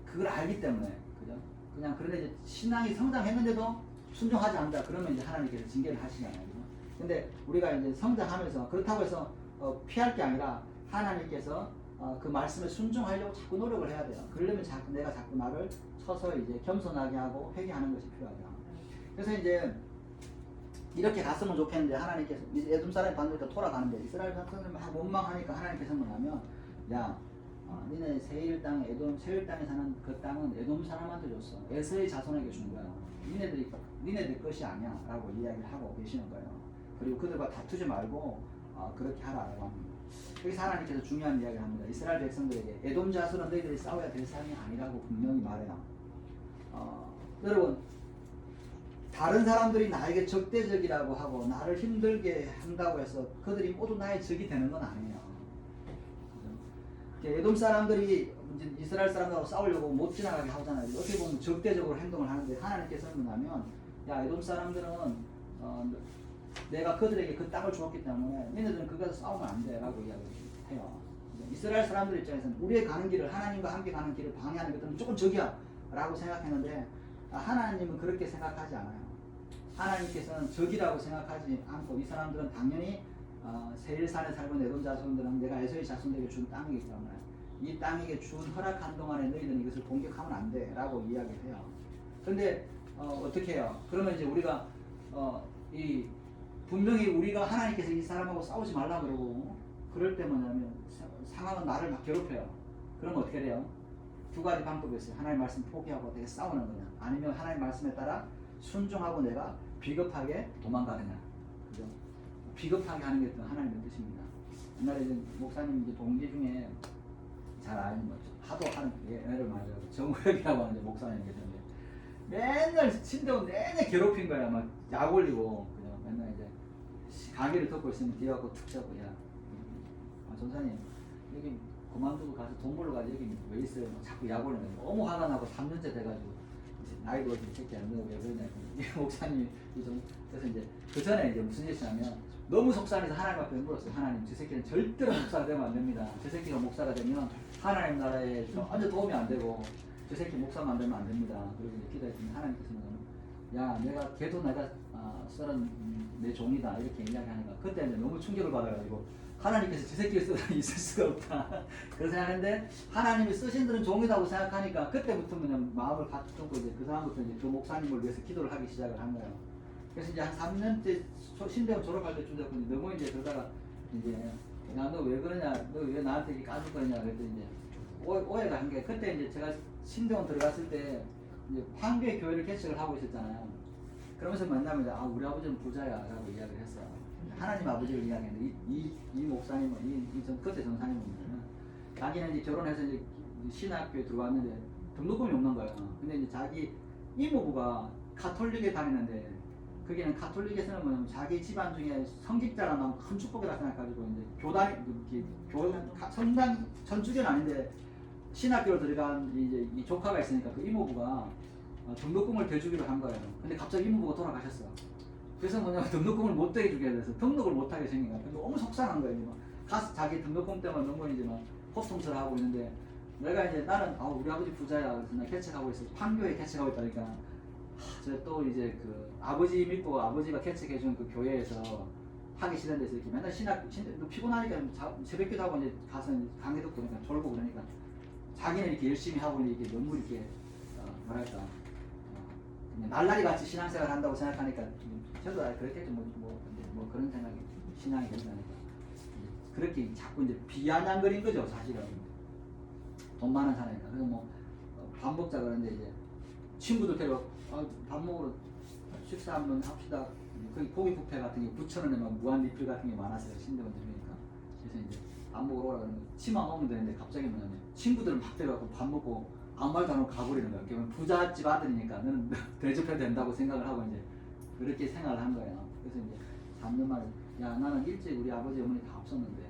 C: 그걸 알기 때문에 그죠? 그냥 그런데 이제 신앙이 성장했는데도 순종하지 않는다. 그러면 이제 하나님께서 징계를 하시잖아요. 근데 우리가 이제 성장하면서 그렇다고 해서 피할 게 아니라 하나님께서 그 말씀에 순종하려고 자꾸 노력을 해야 돼요. 그러려면 내가 자꾸 나를 서서 이제 겸손하게 하고 회개하는 것이 필요하죠. 그래서 이제 이렇게 갔으면 좋겠는데 하나님께서 에돔 사람이 반대니까 돌아가는데 이스라엘 사람들이 막 원망하니까 하나님께서 뭐냐면 야 니네 세일 땅에 세일 땅에 사는 그 땅은 에돔 사람한테 줬어. 에서의 자손에게 준 거야. 니네들 것이 아니야 라고 이야기를 하고 계시는 거예요. 그리고 그들과 다투지 말고 그렇게 하라고 합니다. 여기서 하나님께서 중요한 이야기를 합니다. 이스라엘 백성들에게 에돔 자손은 너희들이 싸워야 될 사람이 아니라고 분명히 말해요. 여러분 다른 사람들이 나에게 적대적이라고 하고 나를 힘들게 한다고 해서 그들이 모두 나의 적이 되는 건 아니에요. 에돔 사람들이 이스라엘 사람들하고 싸우려고 못 지나가게 하잖아요. 어떻게 보면 적대적으로 행동을 하는데 하나님께서는 뭐냐면 야 에돔 사람들은 내가 그들에게 그 땅을 주었기 때문에 너희들은 그것에서 싸우면 안 돼 라고 이야기해요. 이스라엘 사람들 입장에서는 우리의 가는 길을 하나님과 함께 가는 길을 방해하는 것들은 무조건 적이야 라고 생각했는데 하나님은 그렇게 생각하지 않아요. 하나님께서는 적이라고 생각하지 않고 이 사람들은 당연히 세일산에 살고 에돔 자손들은 내가 에서의 자손들에게 준 땅이기 때문에 이 땅에게 준 허락한 동안에 너희들은 이것을 공격하면 안 돼 라고 이야기를 해요. 그런데 어떻게 해요? 그러면 이제 우리가 분명히 우리가 하나님께서 이 사람하고 싸우지 말라 그러고 그럴 때 뭐냐면 상황은 나를 막 괴롭혀요. 그러면 어떻게 해요? 두 가지 방법이 있어요. 하나님 말씀 포기하고 내가 싸우는 거냐 아니면 하나님 말씀에 따라 순종하고 내가 비겁하게 도망가느냐. 그죠? 비겁하게 하는 게 또 하나님의 뜻입니다. 옛날에 목사님 이제 동기 중에 잘 아는 거죠. 하도 하는 예를 말하자면 정우혁이라고 하는 목사님이 계셨는데 맨날 침대고 내내 괴롭힌 거야. 막 약 올리고 그죠? 맨날 이제 강의를 듣고 있으면 뒤에 가고 툭 잡고 야 전사님 여기 그만두고 가서 돈 벌러 가지 여기 왜 있어요? 자꾸 약 올리는 거야. 너무 화가 나고 3년째 돼가지고 나이도 어떻게 새끼 안 되고 왜 그러냐. 목사님이 좀 그래서 이제 그 전에 이제 무슨 일이냐면 너무 속상해서 하나님 앞에 물었어요. 하나님 저 새끼는 절대로 목사가 되면 안 됩니다. 저 새끼가 목사가 되면 하나님 나라에 완전 도움이 안 되고 저 새끼 목사 만들면 안 됩니다. 그리고 이제 기도했더니 하나님께서는 야 내가 걔도 내가 쓰는 내 종이다 이렇게 이야기하니까 그때 이제 너무 충격을 받아가지고 하나님께서 저 새끼를 쓰다니 있을 수가 없다. 그래서 생각했는데 하나님이 쓰신 들은 종이라고 생각하니까 그때부터 그냥 마음을 갖추고 이제 그 다음부터 이제 그 목사님을 위해서 기도를 하기 시작을 한 거예요. 그래서 이제 한 3년째 신대원 졸업할 때쯤 되고 너무 이제 그러다가 이제 야 너 왜 그러냐, 너 왜 나한테 이렇게 까줄 거냐 그랬더니 이제 오해가 한 게 그때 이제 제가 신대원 들어갔을 때 이제 황교회 교회를 개척을 하고 있었잖아요. 그러면서 만나면 아 우리 아버지는 부자야라고 이야기를 했어요. 하나님 아버지를 이야기했는데 이 목사님은 그때 전사님은 자기는 이제 결혼해서 이제 신학교에 들어왔는데 등록금이 없는 거예요. 근데 이제 자기 이모부가 가톨릭에 다니는데 거기는 가톨릭에서는 뭐냐면 자기 집안 중에 성직자가 나면 큰 축복이라 생각가지고 이제 성당 전주교는 아닌데 신학교로 들어간 이제 이 조카가 있으니까 그 이모부가 등록금을 더 주기로 한 거예요. 근데 갑자기 이모부가 돌아가셨어. 그래서 뭐냐면 등록금을 못 대게 주게 돼서 등록을 못 하게 생긴 거야. 너무 속상한 거예요. 막 가서 자기 등록금 때문에 너무 이제 막 호통스러워 하고 있는데 내가 이제 나는 우리 아버지 부자야. 그래서 나 개척하고 있어. 판교에 개척하고 있다니까. 제가 또 이제 그 아버지 믿고 아버지가 개척해준 그 교회에서 하기 싫은 데서 이렇게 맨날 신학 피곤하니까 새벽기도 하고 이제 가서 강의 듣고 그러니까 졸고 그러니까 자기는 이렇게 열심히 하고 이렇게 너무 이렇게 뭐랄까 그냥 날라리 같이 신앙생활 한다고 생각하니까 저도 그렇게 좀 뭐 그런 생각이 신앙이 된다니까 그렇게 자꾸 이제 비아냥거린 거죠 사실은 돈 많은 사람이니까. 그래서 뭐 밥 먹자 그러는데 이제 친구들 데려 밥 먹으러 식사 한번 합시다. 거기 고기 뷔페 같은 게 9,000원에 막 무한 리필 같은 게 많았어요. 신대원 들으니까. 그래서 이제 밥 먹으러 오라 그러면 치마 먹으면 되는데 갑자기 뭐냐면 친구들은 막 데려가고 밥 먹고 아무 말도 안 하고 가버리는 거야. 그러면 부잣집 아들이니까 너는 대접해야 된다고 생각을 하고 이제 그렇게 생각을 한 거예요. 그래서 이제 3년 만에 야 나는 일찍 우리 아버지 어머니 다 없었는데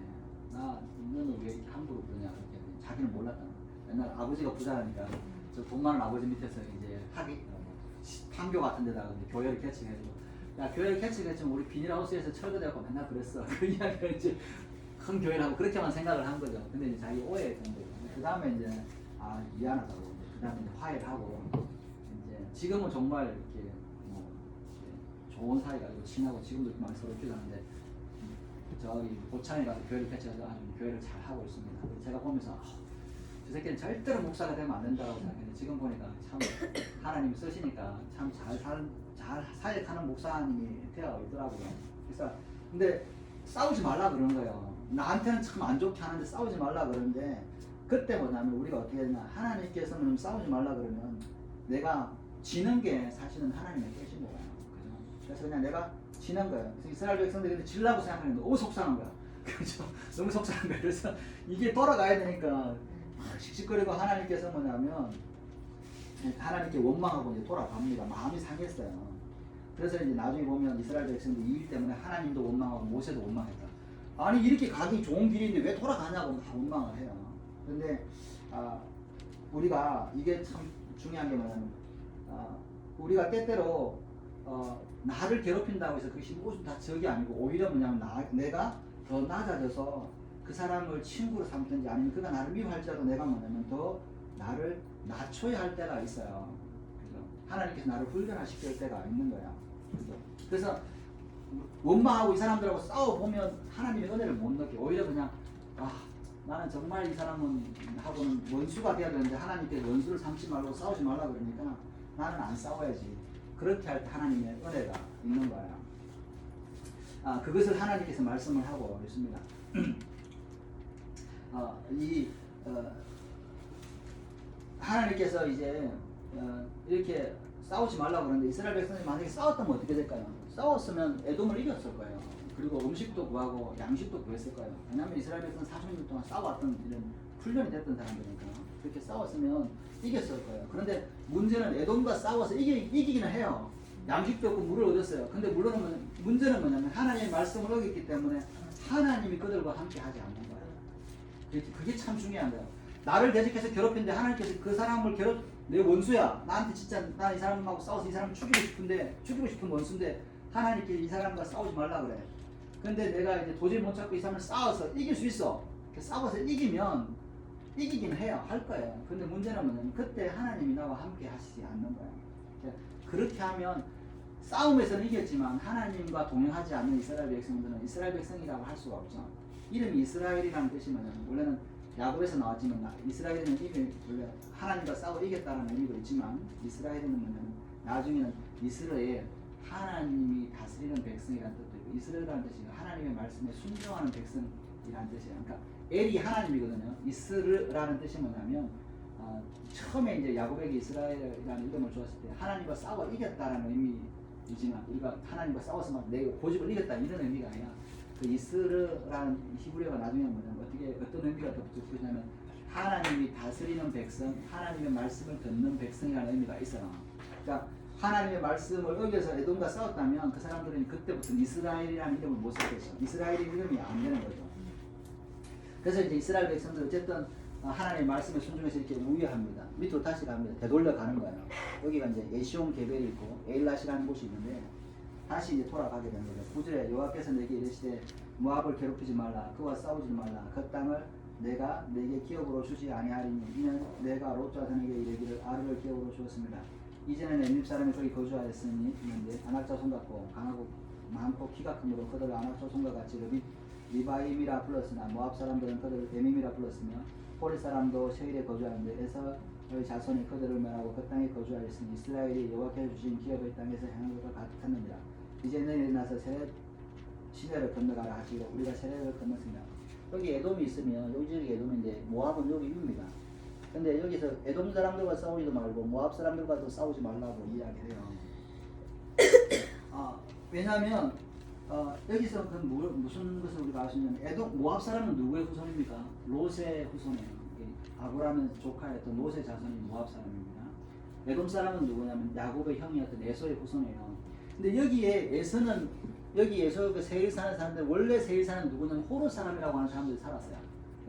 C: 너는 왜 이렇게 함부로 그러냐 이렇게 자기는 몰랐다는 거야. 옛날 아버지가 부자라니까 저 돈 많은 아버지 밑에서 이제 판교 같은 데다가 이제 교회를 개척해주고 야 교회를 개척했지만 우리 비닐하우스에서 철거되고 맨날 그랬어. 그 이야기가 이제 큰 교회라고 그렇게만 생각을 한 거죠. 근데 이제 자기 오해했던 거죠. 그 다음에 이제 미안하다고 그 다음에 이제 화해를 하고 이제 지금은 정말 이렇게 뭐 이렇게 좋은 사이가 아니고 친하고 지금도 이렇게 많이 서로 교제하는데 저기 고창에 가서 교회를 개척해서 아주 교회를 잘 하고 있습니다. 제가 보면서 저 새끼는 절대로 목사가 되면 안 된다고 생각했는데 지금 보니까 참 하나님이 쓰시니까 참 잘 사역하는 목사님이 되어 있더라고요. 그래서 근데 싸우지 말라 그러는 거예요. 나한테는 참 안 좋게 하는데 싸우지 말라 그러는데 그때 뭐냐면 우리가 어떻게 해야 되나 하나님께서는 싸우지 말라 그러면 내가 지는 게 사실은 하나님의 뜻인 거예요. 그래서 그냥 내가 지는 거예요. 그래서 이스라엘 백성들이 근데 질라고 생각하는데 너무 속상한 거야. 그렇죠? 너무 속상한 거야. 그래서 이게 돌아가야 되니까 씩씩거리고 하나님께서 뭐냐면 하나님께 원망하고 이제 돌아갑니다. 마음이 상했어요. 그래서 이제 나중에 보면 이스라엘 백성들 이 일 때문에 하나님도 원망하고 모세도 원망했다. 아니 이렇게 가기 좋은 길인데 왜 돌아가냐고 다 원망을 해요. 그런데 우리가 이게 참 중요한 게 뭐냐면 우리가 때때로 나를 괴롭힌다고 해서 그것이 모두 다 적이 아니고 오히려 뭐냐면 내가 더 낮아져서 그 사람을 친구로 삼든지 아니면 그가 나를 미워할지라도 내가 뭐냐면 더 나를 낮춰야 할 때가 있어요. 그래서 하나님께서 나를 훈련시킬 때가 있는 거야. 그래서 원망하고 이 사람들하고 싸워보면 하나님의 은혜를 못 느껴. 오히려 그냥 나는 정말 이 사람은 하고는 원수가 되어야 되는데 하나님께서 원수를 삼지 말고 싸우지 말라 그러니까 나는 안 싸워야지. 그렇게 할 때 하나님의 은혜가 있는 거야. 그것을 하나님께서 말씀을 하고 있습니다. 하나님께서 이제 이렇게 싸우지 말라고 그러는데 이스라엘 백성이 만약에 싸웠다면 어떻게 될까요? 싸웠으면 에돔을 이겼을 거예요. 그리고 음식도 구하고 양식도 구했을 거예요. 왜냐하면 이스라엘 백성은 40년 동안 싸워왔던 이런 훈련이 됐던 사람들이니까 그렇게 싸웠으면 이겼을 거예요. 그런데 문제는 에돔과 싸워서 이기기는 해요. 양식도 없고 물을 얻었어요. 근데 물론 문제는 뭐냐면 하나님의 말씀을 어겼기 때문에 하나님이 그들과 함께 하지 않는 거예요. 그게 참 중요한 거예요. 나를 대적해서 괴롭히는데 하나님께서 그 사람을 내 원수야. 나한테 진짜 나 이 사람하고 싸워서 이 사람을 죽이고 싶은 원수인데 하나님께 이 사람과 싸우지 말라 그래. 근데 내가 이제 도저히 못 잡고 이 사람을 싸워서 이길 수 있어. 싸워서 이기면 이기긴 해요. 할 거예요. 근데 문제는 뭐냐면 그때 하나님이 나와 함께 하시지 않는 거예요. 그렇게 하면 싸움에서는 이겼지만 하나님과 동행하지 않는 이스라엘 백성들은 이스라엘 백성이라고 할 수가 없죠. 이름이 이스라엘이라는 뜻이 뭐냐면 원래는 야곱에서 나왔지만 이스라엘은 이름이 원래 하나님과 싸워 이겼다는 의미도 있지만 이스라엘은 뭐냐면 나중에는 이스라엘 하나님이 다스리는 백성이라는 뜻도 있고 이스라엘이라는 뜻이 하나님의 말씀에 순종하는 백성이라는 뜻이에요. 그러니까 엘이 하나님이거든요. 이스르라는 뜻이 뭐냐면 처음에 이제 야곱에게 이스라엘이라는 이름을 주었을 때 하나님과 싸워 이겼다라는 의미이지만 우리가 하나님과 싸워서 막 내 고집을 이겼다 이런 의미가 아니라 그 이스르라는 히브리어가 나중에 뭐냐면 어떤 의미가 더 붙냐면 하나님이 다스리는 백성, 하나님의 말씀을 듣는 백성이라는 의미가 있어요. 그러니까 하나님의 말씀을 어겨서 에돔과 싸웠다면 그 사람들은 그때부터 이스라엘이라는 이름을 못 쓰겠죠. 이스라엘이 이름이 안 되는 거죠. 그래서 이제 이스라엘 백성들 어쨌든 하나님의 말씀에 순종해서 이렇게 우회합니다. 밑으로 다시 갑니다. 되돌려 가는 거예요. 여기가 이제 에시온 게벨이 있고 에일랏이라는 곳이 있는데 다시 이제 돌아가게 되는 거죠. 9절에 여호와께서 내게 이르시되 모압을 괴롭히지 말라 그와 싸우지 말라 그 땅을 내가 내게 기업으로 주지 아니하리니 이는 내가 롯 자손에게 이르기를 아르를 기업으로 주었습니다. 이전에는 에립 사람이 저기 거주하였으니 있는데 아낙 자손 같고 강하고 많고 키가 크므로 그들을 아낙 자손과 같이 리바임이라 불렀으나 모압 사람들은 그들을 에밈이라 불렀으며 호리 사람도 세일에 거주하는데 에서의 자손이 그들을 멸하고 그 땅에 거주하였으니 이스라엘이 여호와께서 주신 기업의 땅에서 행한 것과 같았느니라. 이제 너희는 일어나서 세렛 시내를 건너가라 하시고 우리가 세렛을 건넜습니다. 여기 에돔이 있으면 여기 지역이 에돔인데 모압은 여기 위입니다. 근데 여기서 에돔 사람들과 싸우지도 말고 모압 사람들과도 싸우지 말라고 이야기해요. 왜냐하면 여기서 그 무슨 것을 우리가 알 수 있냐면 에돔 모압 사람은 누구의 후손입니까? 롯의 후손이에요. 아브라함의 조카였던 롯의 자손이 모압 사람입니다. 에돔 사람은 누구냐면 야곱의 형이었던 에서의 후손이에요. 근데 여기에 에서는 여기 에서 그 세일 사는 사람들 원래 세일 사는 누구냐면 호로 사람이라고 하는 사람들이 살았어요.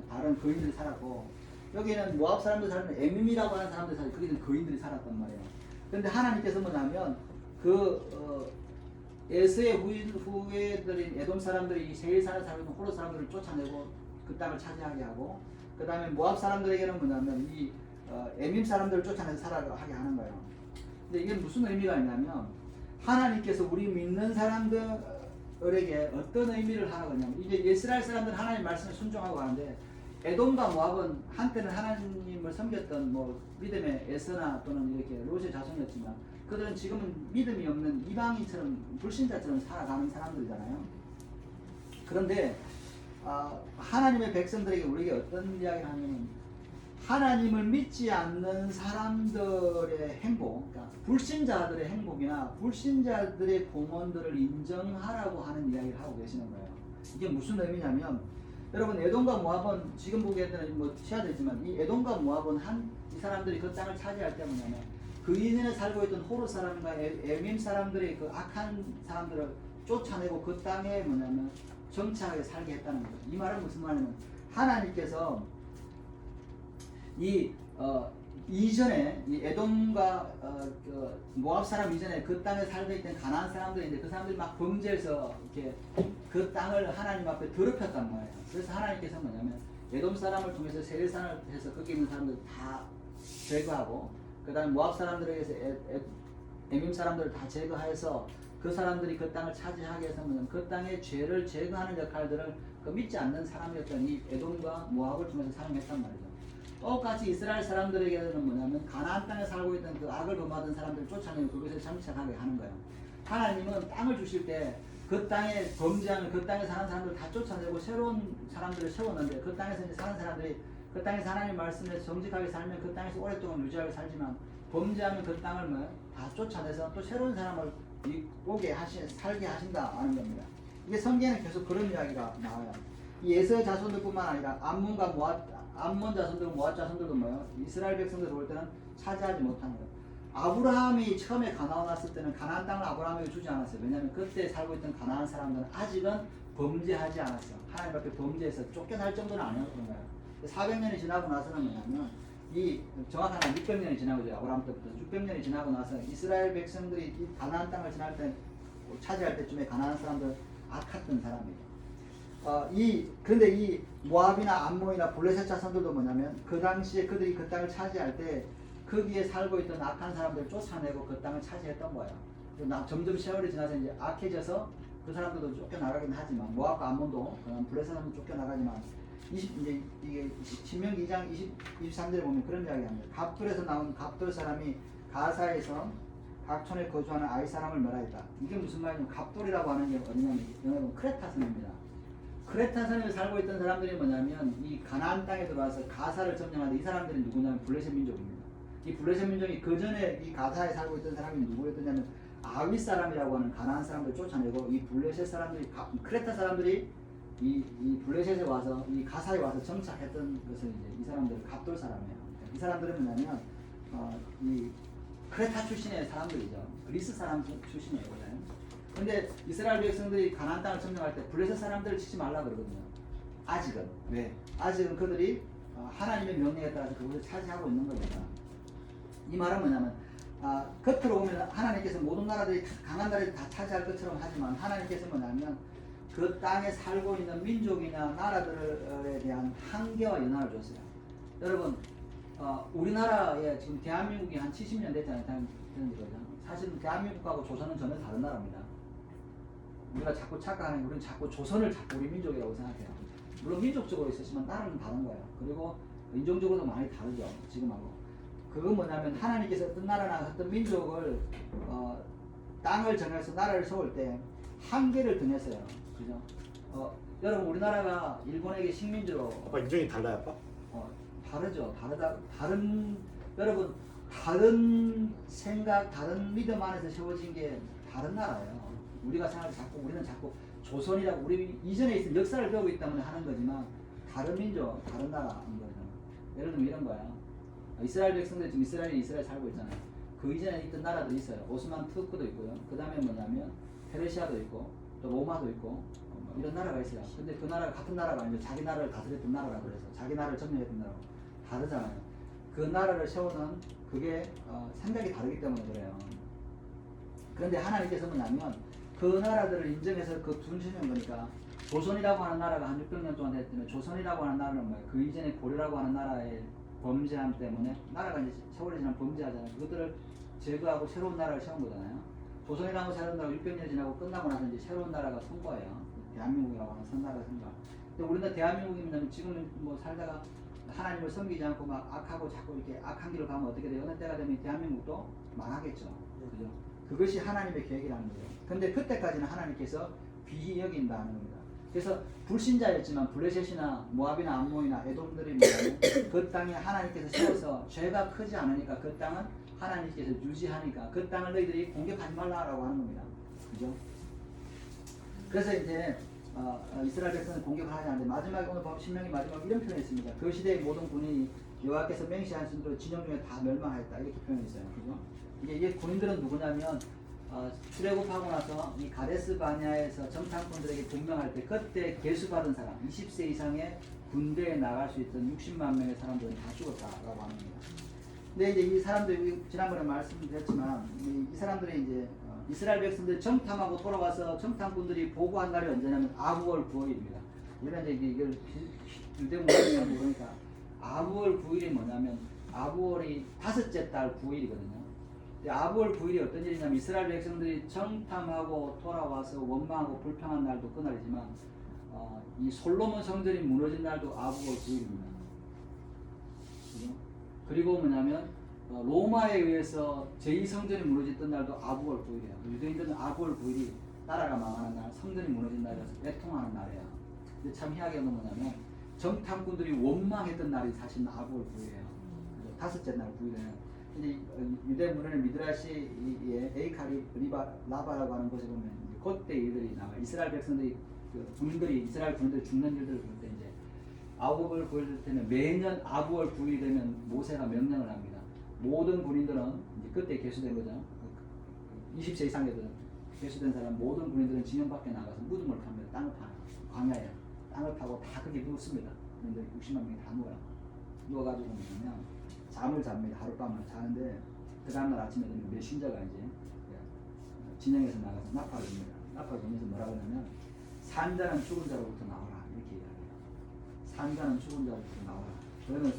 C: 다른 거인들이 살았고 여기는 모압 사람들 사는 에밈이라고 하는 사람들이 살았고 거기는 거인들이 살았단 말이에요. 근데 하나님께서 뭐냐면 에서의 후예들인 에돔 사람들이 세일 사는 사람은 호로 사람들을 쫓아내고 그 땅을 차지하게 하고 그 다음에 모압 사람들에게는 뭐냐면 이 에밈 사람들을 쫓아내서 살아가게 하는 거예요. 근데 이게 무슨 의미가 있냐면 하나님께서 우리 믿는 사람들에게 어떤 의미를 하라고 하냐면 이제 이스라엘 사람들은 하나님 말씀에 순종하고 하는데 에돔과 모압은 한때는 하나님을 섬겼던 뭐 믿음의 에서나 또는 이렇게 롯의 자손이었지만 그들은 지금은 믿음이 없는 이방인처럼 불신자처럼 살아가는 사람들이잖아요. 그런데 하나님의 백성들에게 우리에게 어떤 이야기를 하냐면 하나님을 믿지 않는 사람들의 행복, 그러니까 불신자들의 행복이나 불신자들의 공헌들을 인정하라고 하는 이야기를 하고 계시는 거예요. 이게 무슨 의미냐면 여러분 에돔과 모압은 지금 보기에는 뭐 취하되지만 이 에돔과 모압은 이 사람들이 그 땅을 차지할 때 뭐냐면 그 이전에 살고 있던 호로 사람과 에밈 사람들의 그 악한 사람들을 쫓아내고 그 땅에 뭐냐면 정착하게 살게 했다는 거죠. 이 말은 무슨 말이냐면 하나님께서 이전에 이 에돔과 모압 사람 이전에 그 땅에 살고 있던 가나안 사람들인데 그 사람들이 막 범죄해서 이렇게 그 땅을 하나님 앞에 더럽혔단 말이에요. 그래서 하나님께서 뭐냐면 에돔 사람을 통해서 세일산을 해서 거기 있는 사람들 다 제거하고 그 다음에 모압 사람들에게서 에밈 사람들을 다 제거해서 그 사람들이 그 땅을 차지하게 해서 뭐냐면 그 땅의 죄를 제거하는 역할들을 그 믿지 않는 사람이었던 이 에돔과 모압을 통해서 사용했단 말이죠. 똑같이 이스라엘 사람들에게는 뭐냐면 가나안 땅에 살고 있던 그 악을 범하던 사람들을 쫓아내고 그것을 정착하게 하는 거예요. 하나님은 땅을 주실 때 그 땅에 범죄하는 그 땅에 사는 사람들을 다 쫓아내고 새로운 사람들을 세웠는데 그 땅에서 이제 사는 사람들이 그 땅에서 하나님 말씀에 정직하게 살면 그 땅에서 오랫동안 유지하게 살지만 범죄하면 그 땅을 다 쫓아내서 또 새로운 사람을 살게 하신다 하는 겁니다. 이게 성경에 계속 그런 이야기가 나와요. 이 에서의 자손들뿐만 아니라 암몬 자손들, 모압 자손들도 뭐예요? 이스라엘 백성들 올 때는 차지하지 못하는 거예요. 아브라함이 처음에 가나안 왔을 때는 가나안 땅을 아브라함에게 주지 않았어요. 왜냐하면 그때 살고 있던 가나안 사람들은 아직은 범죄하지 않았어요. 하나님 앞에 범죄해서 쫓겨날 정도는 아니었던 거예요. 400년이 지나고 나서는 뭐냐면 정확한 600년이 지나고 아브라함 때부터 600년이 지나고 나서 이스라엘 백성들이 이 가나안 땅을 차지할 때쯤에 가나안 사람들 악했던 사람이에요. 그런데 이 모압이나 암몬이나 블레셋 자손들도 뭐냐면 그 당시에 그들이 그 땅을 차지할 때 거기에 살고 있던 악한 사람들을 쫓아내고 그 땅을 차지했던 거예요. 점점 세월이 지나서 이제 악해져서 그 사람들도 쫓겨나가긴 하지만 모압과 암몬도 블레셋은 쫓겨나가지만 이제 이게 신명기 2장 23절에 보면 그런 이야기합니다. 갑돌에서 나온 갑돌 사람이 가사에서 각촌에 거주하는 아이 사람을 멸하였다. 이게 무슨 말이냐면 갑돌이라고 하는 게 어디냐면 영어로 크레타 섬입니다. 크레타 섬에 살고 있던 사람들이 뭐냐면 이 가나안 땅에 들어와서 가사를 점령하는데 이 사람들이 누구냐면 블레셋 민족입니다. 이 블레셋 민족이 그 전에 이 가사에 살고 있던 사람이 누구였냐면 아윗 사람이라고 하는 가나안 사람들을 쫓아내고 이 블레셋 사람들이 크레타 사람들이 이 블레셋에 와서 이 가사에 와서 정착했던 것은 이제 이 사람들은 갑돌 사람이에요. 이 사람들은 뭐냐면 이 크레타 출신의 사람들이죠. 그리스 사람 출신이에요. 근데 이스라엘 백성들이 가나안 땅을 점령할 때 블레셋 사람들을 치지 말라 그러거든요. 아직은. 왜? 아직은 그들이 하나님의 명령에 따라서 그것을 차지하고 있는 겁니다. 이 말은 뭐냐면 겉으로 보면 하나님께서 모든 나라들이 강한 나라들이 다 차지할 것처럼 하지만 하나님께서 뭐냐면 그 땅에 살고 있는 민족이나 나라들에 대한 한계와 연한을 줬어요. 여러분 우리나라에 지금 대한민국이 한 70년 됐잖아요. 사실은 대한민국하고 조선은 전혀 다른 나라입니다. 우리가 자꾸 착각하는 게 우리는 자꾸 조선을 자꾸 우리 민족이라고 생각해요. 물론 민족적으로 있었지만 나라는 다른 거예요. 그리고 인종적으로도 많이 다르죠. 지금하고. 그건 뭐냐면 하나님께서 어떤 나라나 어떤 민족을 땅을 정해서 나라를 세울 때 한계를 정했어요. 그죠? 여러분 우리나라가 일본에게 식민지로
A: 아빠 인종이 달라요, 아빠?
C: 다르죠. 여러분 다른 생각, 다른 믿음 안에서 세워진 게 다른 나라예요. 우리는 자꾸 조선이라고 우리 이전에 있은 역사를 배우고 있기 때문에 하는 거지만 다른 민족, 다른 나라인 거죠. 예를 들면 이런 거야. 이스라엘 백성들 지금 이스라엘 살고 있잖아요. 그 이전에 있던 나라들이 있어요. 오스만 투르크도 있고요. 그 다음에 뭐냐면 페르시아도 있고 또 로마도 있고 이런 나라가 있어요. 근데 그 나라가 같은 나라가 아니고 자기 나라를 다스렸던 나라라 그래서 자기 나라를 점령했던 나라가 다르잖아요. 그 나라를 세우는 그게 생각이 다르기 때문에 그래요. 그런데 하나님께서 뭐냐면 그 나라들을 인정해서 그 둔치는 거니까 조선이라고 하는 나라가 한 600년 동안 됐기 조선이라고 하는 나라는 뭐예요? 그 이전에 고려라고 하는 나라의 범죄함 때문에 나라가 이제 세월이 지나면 범죄하잖아요. 그것들을 제거하고 새로운 나라를 세운 거잖아요. 조선이라고 새로운 나라가 600년 지나고 끝나고 나서 이제 새로운 나라가 선 거예요. 대한민국이라고 하는 선나라가 선 거예요. 근데 우리나라 대한민국이면 지금은 뭐 살다가 하나님을 섬기지 않고 막 악하고 자꾸 이렇게 악한 길을 가면 어떻게 돼요? 어느 때가 되면 대한민국도 망하겠죠. 그죠? 그것이 하나님의 계획이라는 거예요. 근데 그때까지는 하나님께서 귀히 여긴다는 겁니다. 그래서 불신자였지만 블레셋이나 모압이나 암몬이나 에돔들이 뭐냐면 그 땅에 하나님께서 세워서 죄가 크지 않으니까 그 땅은 하나님께서 유지하니까 그 땅을 너희들이 공격하지 말라라고 하는 겁니다. 그죠? 그래서 이제 이스라엘 백성은 공격을 하지 않는데 마지막에 오늘 보면 신명기 마지막에 이런 표현이 있습니다. 그 시대의 모든 군인이 여호와께서 맹세하신 대로 진영 중에 다 멸망하였다 이렇게 표현이 있어요. 그죠? 이게 군인들은 누구냐면 출애굽하고 나서 이 가데스 바냐에서 정탐꾼들에게 분명할 때 그때 계수받은 사람 20세 이상의 군대에 나갈 수 있던 60만 명의 사람들은 다 죽었다라고 하는 겁니다. 근데 이제 이 사람들이 지난번에 말씀드렸지만 이 사람들이 이제 이스라엘 백성들이 정탐하고 돌아가서 정탐꾼들이 보고한 날이 언제냐면 아부월 9일입니다. 우리가 이제 이걸 유대문화를 잘 모르니까 아부월 9일이 뭐냐면 아부월이 다섯째 달 9일이거든요. 아부월 9일이 어떤 일이냐면 이스라엘 백성들이 정탐하고 돌아와서 원망하고 불평한 날도 그날이지만 이 솔로몬 성전이 무너진 날도 아부월 9일입니다. 그리고 뭐냐면 로마에 의해서 제2성전이 무너졌던 날도 아부월 9일이에요. 유대인들은 아부월 9일이 나라가 망하는 날, 성전이 무너진 날이라서 애통하는 날이에요. 근데 참 희한한 건 뭐냐면 정탐꾼들이 원망했던 날이 사실 아부월 9일이에요. 다섯째 날 9일이에요. 이제 유대 문헌의 미드라시의 에이카리 라바라고 하는 곳에 보면 그때 일들이 나와요. 이스라엘 백성들이 이스라엘 군인들이 죽는 일들을 볼 때 이제 아부월 9일 때는 매년 아부월 9일이 되면 모세가 명령을 합니다. 모든 군인들은 이제 그때 개수된 거죠. 20세 이상에 개수된 사람 모든 군인들은 진영 밖에 나가서 무덤을 팝니다. 땅을 파요. 광야에 땅을 파고 다 거기 눕습니다. 군인들이 60만 명이 다 누워요. 누워가지고 뭐냐면 잠을 잡니다. 하룻밤을 자는데 그 다음날 아침에 되면 메신저가 이제 진영에서 나가서 나팔을 봅니다. 나팔을 보면서 뭐라고 하냐면 산자는 죽은 자로부터 나오라. 산자는 죽은 자로부터 나와라. 그러면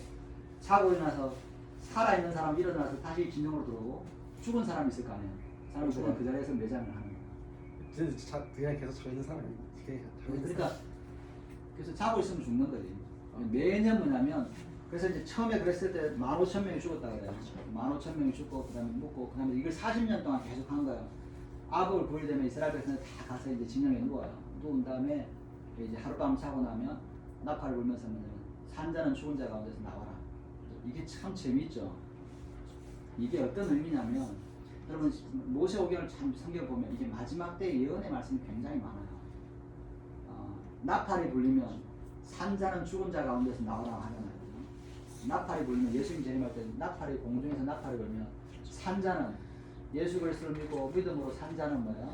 C: 자고 일어나서 살아있는 사람 일어나서 다시 진영으로 들어오고 죽은 사람이 있을 거 아니에요. 사람이 그냥 그 자리에서 매장을 하는 거예요.
A: 그냥 계속 서 있는 사람이
C: 그러니까 그래서 자고 있으면 죽는 거지. 매년 뭐냐면 그래서 이제 처음에 그랬을 때 15,000명이 죽었다 그래요. 15,000명이 죽고 그다음에 묵고 그다음에 이걸 40년 동안 계속 한 거예요. 아복을 부일 되면 이스라엘 백성들 다 가서 이제 진영에 누워요. 누운 다음에 이제 하룻밤 자고 나면 나팔을 불면서 뭐냐면 산자는 죽은 자 가운데서 나와라. 이게 참 재미있죠. 이게 어떤 의미냐면 여러분 모세오경을 참 성경 보면 이게 마지막 때 예언의 말씀이 굉장히 많아요. 나팔이 불리면 산자는 죽은 자 가운데서 나오라 하잖아요. 나팔이 불리면 예수님 재림할 때 나팔이 공중에서 나팔이 불면 산자는 예수 그리스도를 믿고 믿음으로 산자는 뭐예요?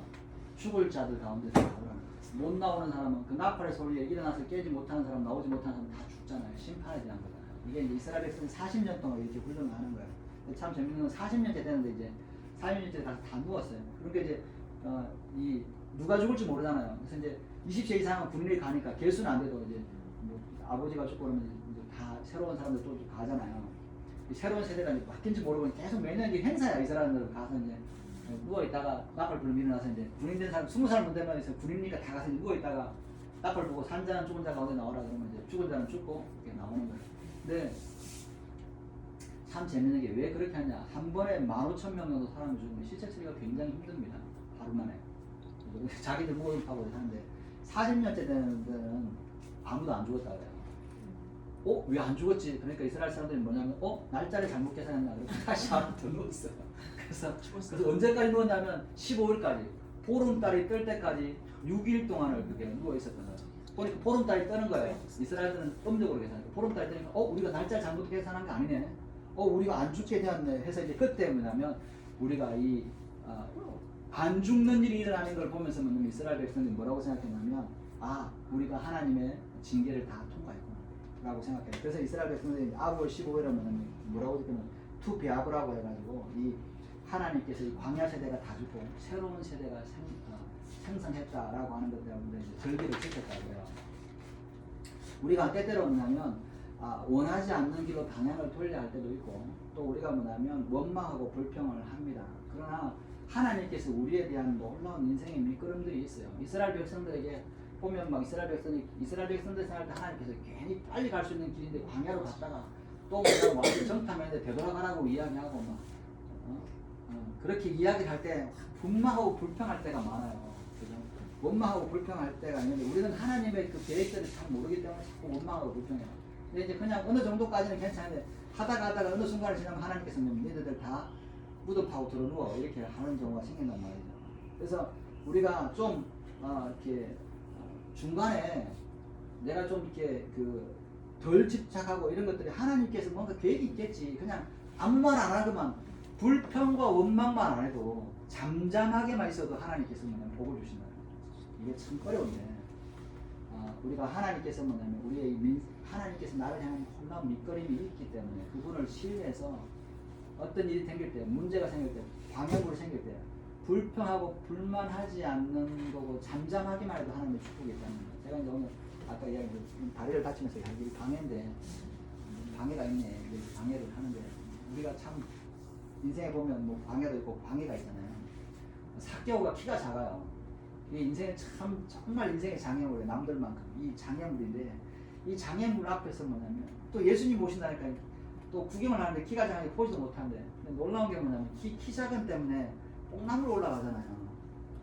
C: 죽을 자들 가운데서 나오라. 못 나오는 사람은 그 나팔의 소리에 일어나서 깨지 못하는 사람, 나오지 못하는 사람 다 죽잖아요. 심판에 대한 거잖아요. 이게 이제 이스라엘 백성이 40년 동안 이렇게 훈련을 하는 거예요. 참 재밌는 건 40년째 되는데 이제 40년째 가서 다 누웠어요. 그러니까 이제 이 누가 죽을지 모르잖아요. 그래서 이제 20세 이상은 군인이 가니까 개수는 안 돼도 이제 뭐 아버지가 죽고 그러면 이제 다 새로운 사람들 또 가잖아요. 이 새로운 세대가 이제 바뀐지 모르고 계속 매년 이게 행사야. 이 사람들 가서 이제 누워 있다가 나팔 불면 일어나서 이제 군인 된 사람 20살 못 되면 이제 군인이니까 다 가서 누워 있다가 나팔 보고 산자는 죽은 자 가운데 나오라 그러면 이제 죽은 자는 죽고 이렇게 나오는 거예요. 근데 참 재밌는 게 왜 그렇게 하냐? 한 번에 15,000명 정도 사람이 죽으면 시체 처리가 굉장히 힘듭니다. 하루 만에. 자기들 모임하고 하는데 40년째 되는 데는 아무도 안 죽었다 그래요. 왜 안 죽었지? 그러니까 이스라엘 사람들이 뭐냐면 날짜를 잘못 계산했나 그래서 다시 하루 더 누웠어. 그래서 언제까지 누웠냐면 15일까지 보름달이 뜰 때까지 6일 동안을 그렇게 누워 있었던 거예요. 보니까 보름달이 뜨는 거예요. 이스라엘들은 음력으로 계산해요. 보름달이 뜨니까 우리가 날짜 잘못 계산한 게 아니네. 우리가 안 죽게 되었네 해서 이제 그때 뭐냐면 우리가 이 안 죽는 일이 일어나는 걸 보면서 이스라엘 백성들이 뭐라고 생각했냐면 우리가 하나님의 징계를 다 통과했구나 라고 생각해요. 그래서 이스라엘 백성들이 아브월 15일은 뭐라고 했냐면 투비아브라고 해가지고 이 하나님께서 이 광야 세대가 다 죽고 새로운 세대가 생성했다라고 하는 것 때문에 이제 절기를 지켰다고 해요. 우리가 때때로 뭐냐면 원하지 않는 길로 방향을 돌려야 할 때도 있고 또 우리가 뭐냐면 원망하고 불평을 합니다. 그러나 하나님께서 우리에 대한 놀라운 인생의 밑거름들이 있어요. 이스라엘 백성들에게 보면 막 이스라엘 백성들 생각할 때 하나님께서 괜히 빨리 갈 수 있는 길인데 광야로 갔다가 또 그냥 완전 정탐했는데 되돌아가라고 이야기하고 막 그렇게 이야기를 할 때 분망하고 불평할 때가 많아요. 그죠? 원망하고 불평할 때가 있는데 우리는 하나님의 그 계획들을 잘 모르기 때문에 자꾸 원망하고 불평해요. 근데 이제 그냥 어느 정도까지는 괜찮은데 하다가 어느 순간을 지나면 하나님께서 너희들 다 무덤 파고 들어누워 이렇게 하는 경우가 생긴단 말이죠. 그래서 우리가 좀 이렇게 중간에 내가 좀 이렇게 덜 집착하고 이런 것들이 하나님께서 뭔가 계획이 있겠지. 그냥 아무 말 안 하고만 불평과 원망만 안 해도 잠잠하게만 있어도 하나님께서 복을 주신다. 이게 참 어려운데 우리가 하나님께서 뭐냐면 하나님께서 나를 향한 놀라운 밑거림이 있기 때문에 그분을 신뢰해서 어떤 일이 생길 때, 문제가 생길 때, 방해물이 생길 때 불평하고 불만하지 않는 거고 잠잠하기만 해도 하나님의 축복이 있다는 거예요. 제가 이제 오늘 아까 이야기한 다리를 다치면서 이게 방해인데 방해가 있네. 방해를 하는데 우리가 참 인생에 보면 뭐 방해도 있고 방해가 있잖아요. 사개오가 키가 작아요. 이게 인생에 정말 인생의 장애물이에요. 남들만큼 이 장애물인데 이 장애물 앞에서 뭐냐면 또 예수님 모신다니까 또 구경을 하는데 키가 작으니 보지도 못하는데 놀라운 게 뭐냐면 키 작은 때문에 뽕나무로 올라가잖아요.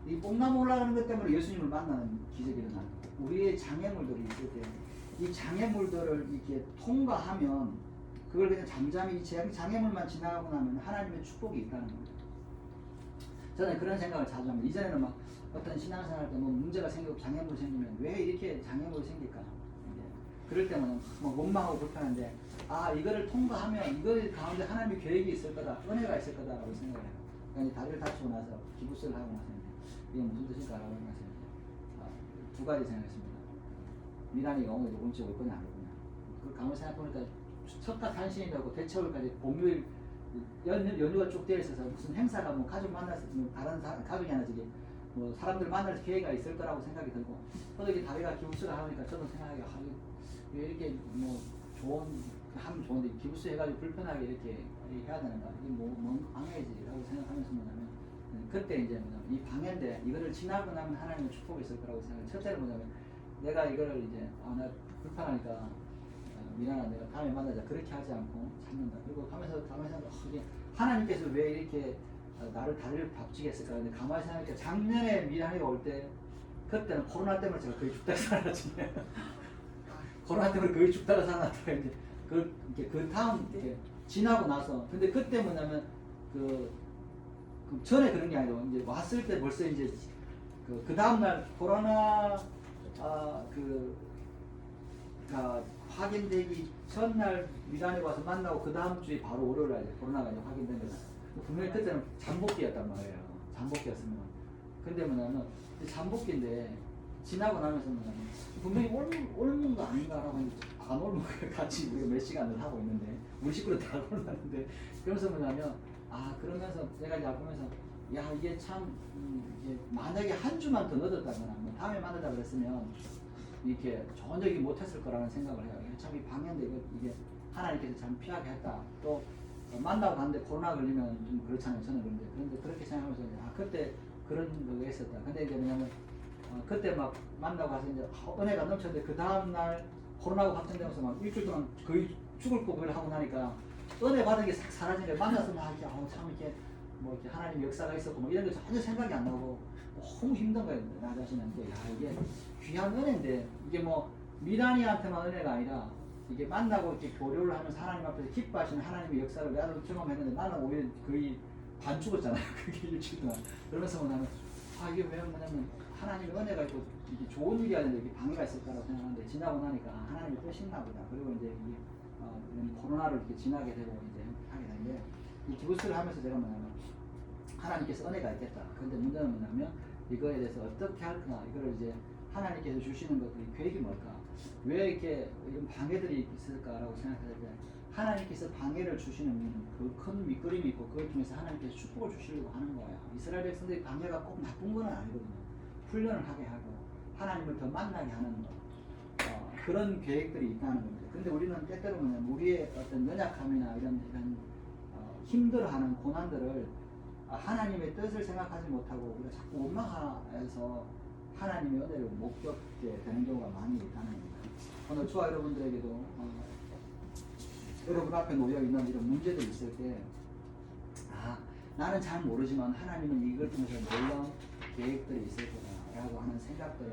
C: 이 뽕나무 올라가는 것 때문에 예수님을 만나는 기적이 일어나는 거예요. 우리의 장애물들이 있을 때 이 장애물들을 이렇게 통과하면 그걸 그냥 잠잠히 이 장애물만 지나가고 나면 하나님의 축복이 있다는 거예요. 저는 그런 생각을 자주 합니다. 이전에는 막 어떤 신앙생활 때 뭐 문제가 생기고 장애물이 생기면 왜 이렇게 장애물이 생길까? 그럴 때는 막 원망하고 불편한데 이거를 통과하면 이거 가운데 하나님의 계획이 있을 거다, 은혜가 있을 거다라고 생각을 해요. 그러니까 다리를 다치고 나서 기부스를 하고 나서 이게 무슨 뜻일까라고 생각해서 두 가지 생각했습니다. 미란이 오늘 언제 올 거냐 안 올 거냐. 그 가만히 생각해보니까 첫달 탄신이라고 대체월까지 공휴일 연휴가 쭉 되어 있어서 무슨 행사가 뭐 가족 만나서 다른 가족이 아니라 뭐 사람들 만날 기회가 있을 거라고 생각이 들고 저도 이렇게 다리가 기부스를 하니까 저도 생각하기가 왜 이렇게 뭐 좋은 하면 좋은데 기부스 해가지고 불편하게 이렇게 해야 되는가? 이게 뭔 방해지라고 생각하면서 뭐냐면 그때 이제 뭐냐면 이 방해인데 이거를 지나고 나면 하나님의 축복이 있을 거라고 생각해요. 첫째는 뭐냐면 내가 이거를 이제 나 불편하니까 미안하다 내가 다음에 만나자 그렇게 하지 않고 참는다. 그리고 가면서 이게 하나님께서 왜 이렇게 나를 다리를 밥지게 했을까? 근데 가만히 생각하니까 작년에 미란이가 올 때 그때는 코로나 때문에 제가 거의 죽다가 살아났거든요. 코로나 때문에 거의 죽다가 살아났다가 이제 그 다음 이렇게 지나고 나서 근데 그때 뭐냐면 그 전에 그런 게 아니고 이제 왔을 때 벌써 이제 그 다음 날 코로나 확인되기 전날 미란에 와서 만나고 그 다음 주에 바로 월요일 날 코로나가 이제 확인된 거다. 분명히 그때는 잠복기였단 말이에요. 잠복기였으면. 근데 뭐냐면 잠복기인데 지나고 나면서 뭐냐면 분명히 옮은 거 아닌가라고 안 옮은 거예요. 같이 우리가 몇 시간을 하고 있는데 우리 식구들 다 올랐는데 그러면서 뭐냐면 그러면서 내가 이제 보면서 야 이게 참 이게 만약에 한 주만 더 늦었다거나 뭐 다음에 만나자 그랬으면 이렇게 좋은 얘기 못했을 거라는 생각을 해요. 참 이 방해인데 이게 하나님께서 참 피하게 했다. 또 만나고 갔는데 코로나 걸리면 좀 그렇잖아요. 저는 그런데 그렇게 생각하면서 그때 그런 거가 있었다. 근데 이제 뭐냐면 그때 막 만나고 가서 이제 은혜가 넘쳤는데 그 다음 날 코로나가 확진되면서 막 일주일 동안 거의 죽을 거를 하고 나니까 은혜 받은 게 싹 사라진 거예요. 만나서 막 이렇게 참 이렇게 뭐 이렇게 하나님 역사가 있었고 뭐 이런 게 전혀 생각이 안 나고 너무 힘든 거예요. 나 자신한테 이게 귀한 은혜인데 이게 뭐 미란이한테만 은혜가 아니라 이게 만나고 이렇게 교류를 하면서 하나님 앞에서 기뻐하시는 하나님의 역사를 나도 경험했는데 나는 오히려 거의 반 죽었잖아요. 그게 일주일 동안. 그러면서 나는 이게 왜 뭐냐면 하나님의 은혜가 있고 이게 좋은 일이 아닌데 이게 방해가 있을 거라고 생각하는데 지나고 나니까 하나님의 뜻이 있나 보다. 그리고 이제 이 이런 코로나를 이렇게 지나게 되고 이제 하게 된 게 이 기부스를 하면서 제가 뭐냐면 하나님께서 은혜가 있겠다. 그런데 문제는 뭐냐면 이거에 대해서 어떻게 할 거나 이거를 이제 하나님께서 주시는 것들이 계획이 뭘까? 왜 이렇게 이런 방해들이 있을까라고 생각할 때 하나님께서 방해를 주시는 그 큰 밑그림이 있고 그걸 통해서 하나님께서 축복을 주시려고 하는 거예요. 이스라엘 백성들이 방해가 꼭 나쁜 건 아니거든요. 훈련을 하게 하고 하나님을 더 만나게 하는 그런 계획들이 있다는 겁니다. 근데 우리는 때때로 뭐냐면 우리의 어떤 연약함이나 이런 힘들어하는 고난들을 하나님의 뜻을 생각하지 못하고 우리가 자꾸 원망해서 하나님의 은혜를 못 겪게 되는 경우가 많이 있다는 겁니다. 오늘 저와 여러분들에게도 여러분 앞에 놓여 있는 이런 문제들이 있을 때 나는 잘 모르지만 하나님은 이걸 통해서 놀라운 계획들이 있을 거다라고 하는 생각들을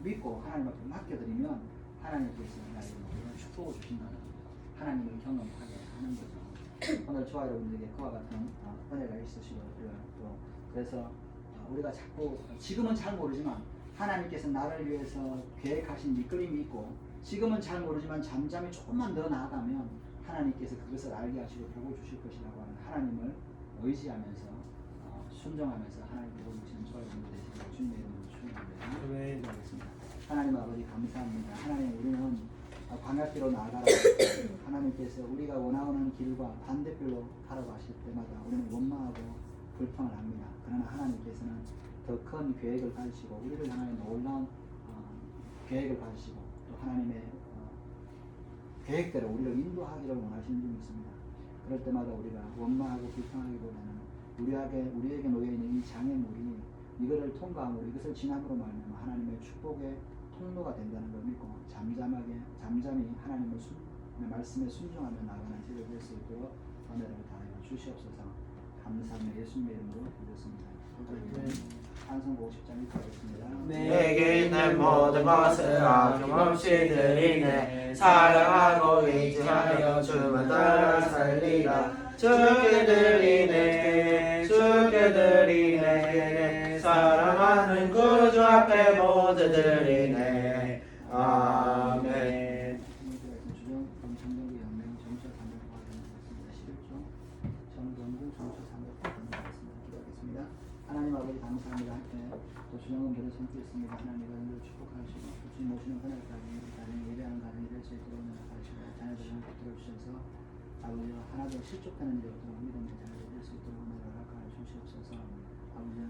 C: 믿고 하나님 앞에 맡겨드리면 하나님께서 나에게 놀라운 축복을 주신다는 하나님을 경험하게 하는 거죠. 오늘 저와 여러분들에게 그와 같은 은혜가 있으시고 또 그래서 우리가 자꾸 지금은 잘 모르지만 하나님께서 나를 위해서 계획하신 밑그림이 있고 지금은 잘 모르지만 잠잠히 조금만 더 나아가면 하나님께서 그것을 알게 하시고 복을 주실 것이라고 하는 하나님을 의지하면서 순종하면서 하나님 복을 주시는 저와 여러분들 되시고 주님의 이름으로 축원합니다. 기도하겠습니다. 하나님 아버지 감사합니다. 하나님 우리는 광야길로 나아가라. 하나님께서 우리가 원하는 길과 반대길로 가라가실 때마다 우리는 원망하고 불평을 합니다. 그러나 하나님께서는 더 큰 계획을 가지시고 우리를 향하여 놀라운 계획을 가지시고 또 하나님의 계획대로 우리를 인도하기를 원하시는 분이 있습니다. 그럴 때마다 우리가 원망하고 불평하기보다는 우리에게 놓여있는 이 장애물이 이거를 통과함으로 이것을 지남으로 말하면 하나님의 축복의 통로가 된다는 걸 믿고 잠잠히 하나님의 말씀에 순종하며 나아가는 제가 될 수 있도록 은혜를 다하여 주시옵소서. 감사합니다. 예수님의 이름으로 기도했습니다. 찬송곡 10장 읽어보겠습니다.
E: 내게 있는 모든 것을 아낌없이 드리네. 사랑하고 의지하여 주만 따라 살리라. 주께 드리네, 주께 드리네. 사랑하는 구주 앞에 모두 드리네. 아멘.
C: 주정 정정기 연맹 정철 300과 되겠습니다. 11조 정동군 정철 300과 되겠습니다. 기도하겠습니다. 하나님 아버지 감사합니다. 또 주정은 배를 섬기겠습니다. 하나님 가정을 축복하시고 주님 모시는 하나님까지 가정이 예배하는 가정이 될 수 있도록 하시고 자녀들을 붙들어 주셔서 아버지 하나도 실족하는 데 없도록 믿음의 자녀들 될 수 있도록 은혜를 허락하여 주시옵소서. 아버지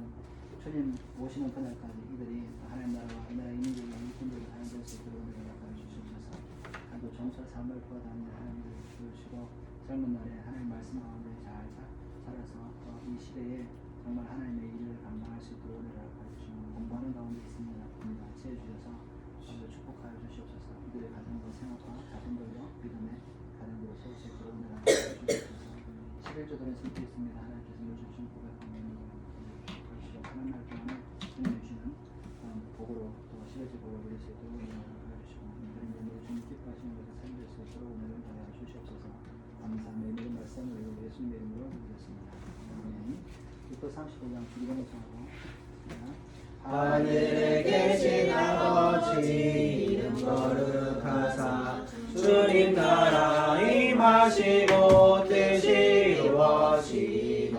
C: 주님 오시는 그날까지 이들이 하나님 나라와 이 나라의 인민들과 일꾼들이 하나 될 수 있도록 은혜를 허락하여 주시옵소서. 또 점차 삶을 구하다니 하나님을 주시고 젊은 날에 하나님 말씀 가운데 잘 살아서 이 시대에 정말 하나님의 일을 감당할 수 있도록 은혜를 주시고 공부하는 가운데 있습니다. 지혜 주셔서 축복하여 주시옵소서. 이들의 가정과 생활과 자손들과 믿음의 가정으로 세울 수 있도록 은혜를 주시옵소서. 11조들은 쓸수 있습니다. 하나님께서 주신 고백하며 주시고 하는 날 동안에 주님 주시는 복으로 또 11조 복을 누릴 수 있도록 은혜를 주시고 이들은 주님 기뻐하시는 것을 살릴 수 있도록 은혜를 더하여 주시옵소서. 감사합니다. 이들의 말씀을 예수님의 이름으로 드리겠습니다. 아멘. 또 35장 주기도문 청하고
E: 하늘에 계신 아버지 이름 거룩하사 주님 나라 임하시고 뜻이 이루어지이다.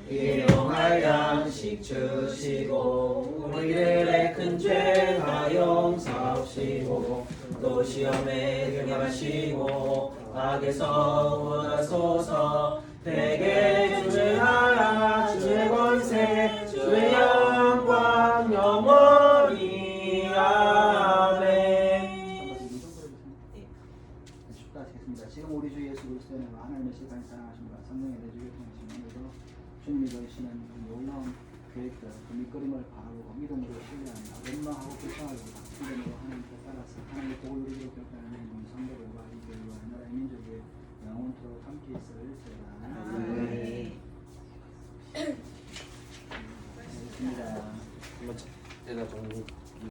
E: 일용할 양식 주시고 우리들의 큰 죄가 용서하시고 또 시험에 들게 하시고 악에서 구원하소서. 내게 주의 나라 주의 권세 주의 영광 영원히 아멘.
C: 축도하시겠습니다. 지금 우리 주 예수 그리스도의 은혜와 하나님의 시간이 사랑하심과 성령의 내주를 통하시는 그리고 주님이 저희시는 놀라운 계획들 그 밑거림을 바라보고 믿음으로 신뢰하며 원망하고 불쌍하고 믿음으로 하나님께 따라서 하나님의 복을 누리기로 결단하는 성도들과 이 교회와 나라의 민족의 영원토록 함께 있을지어다.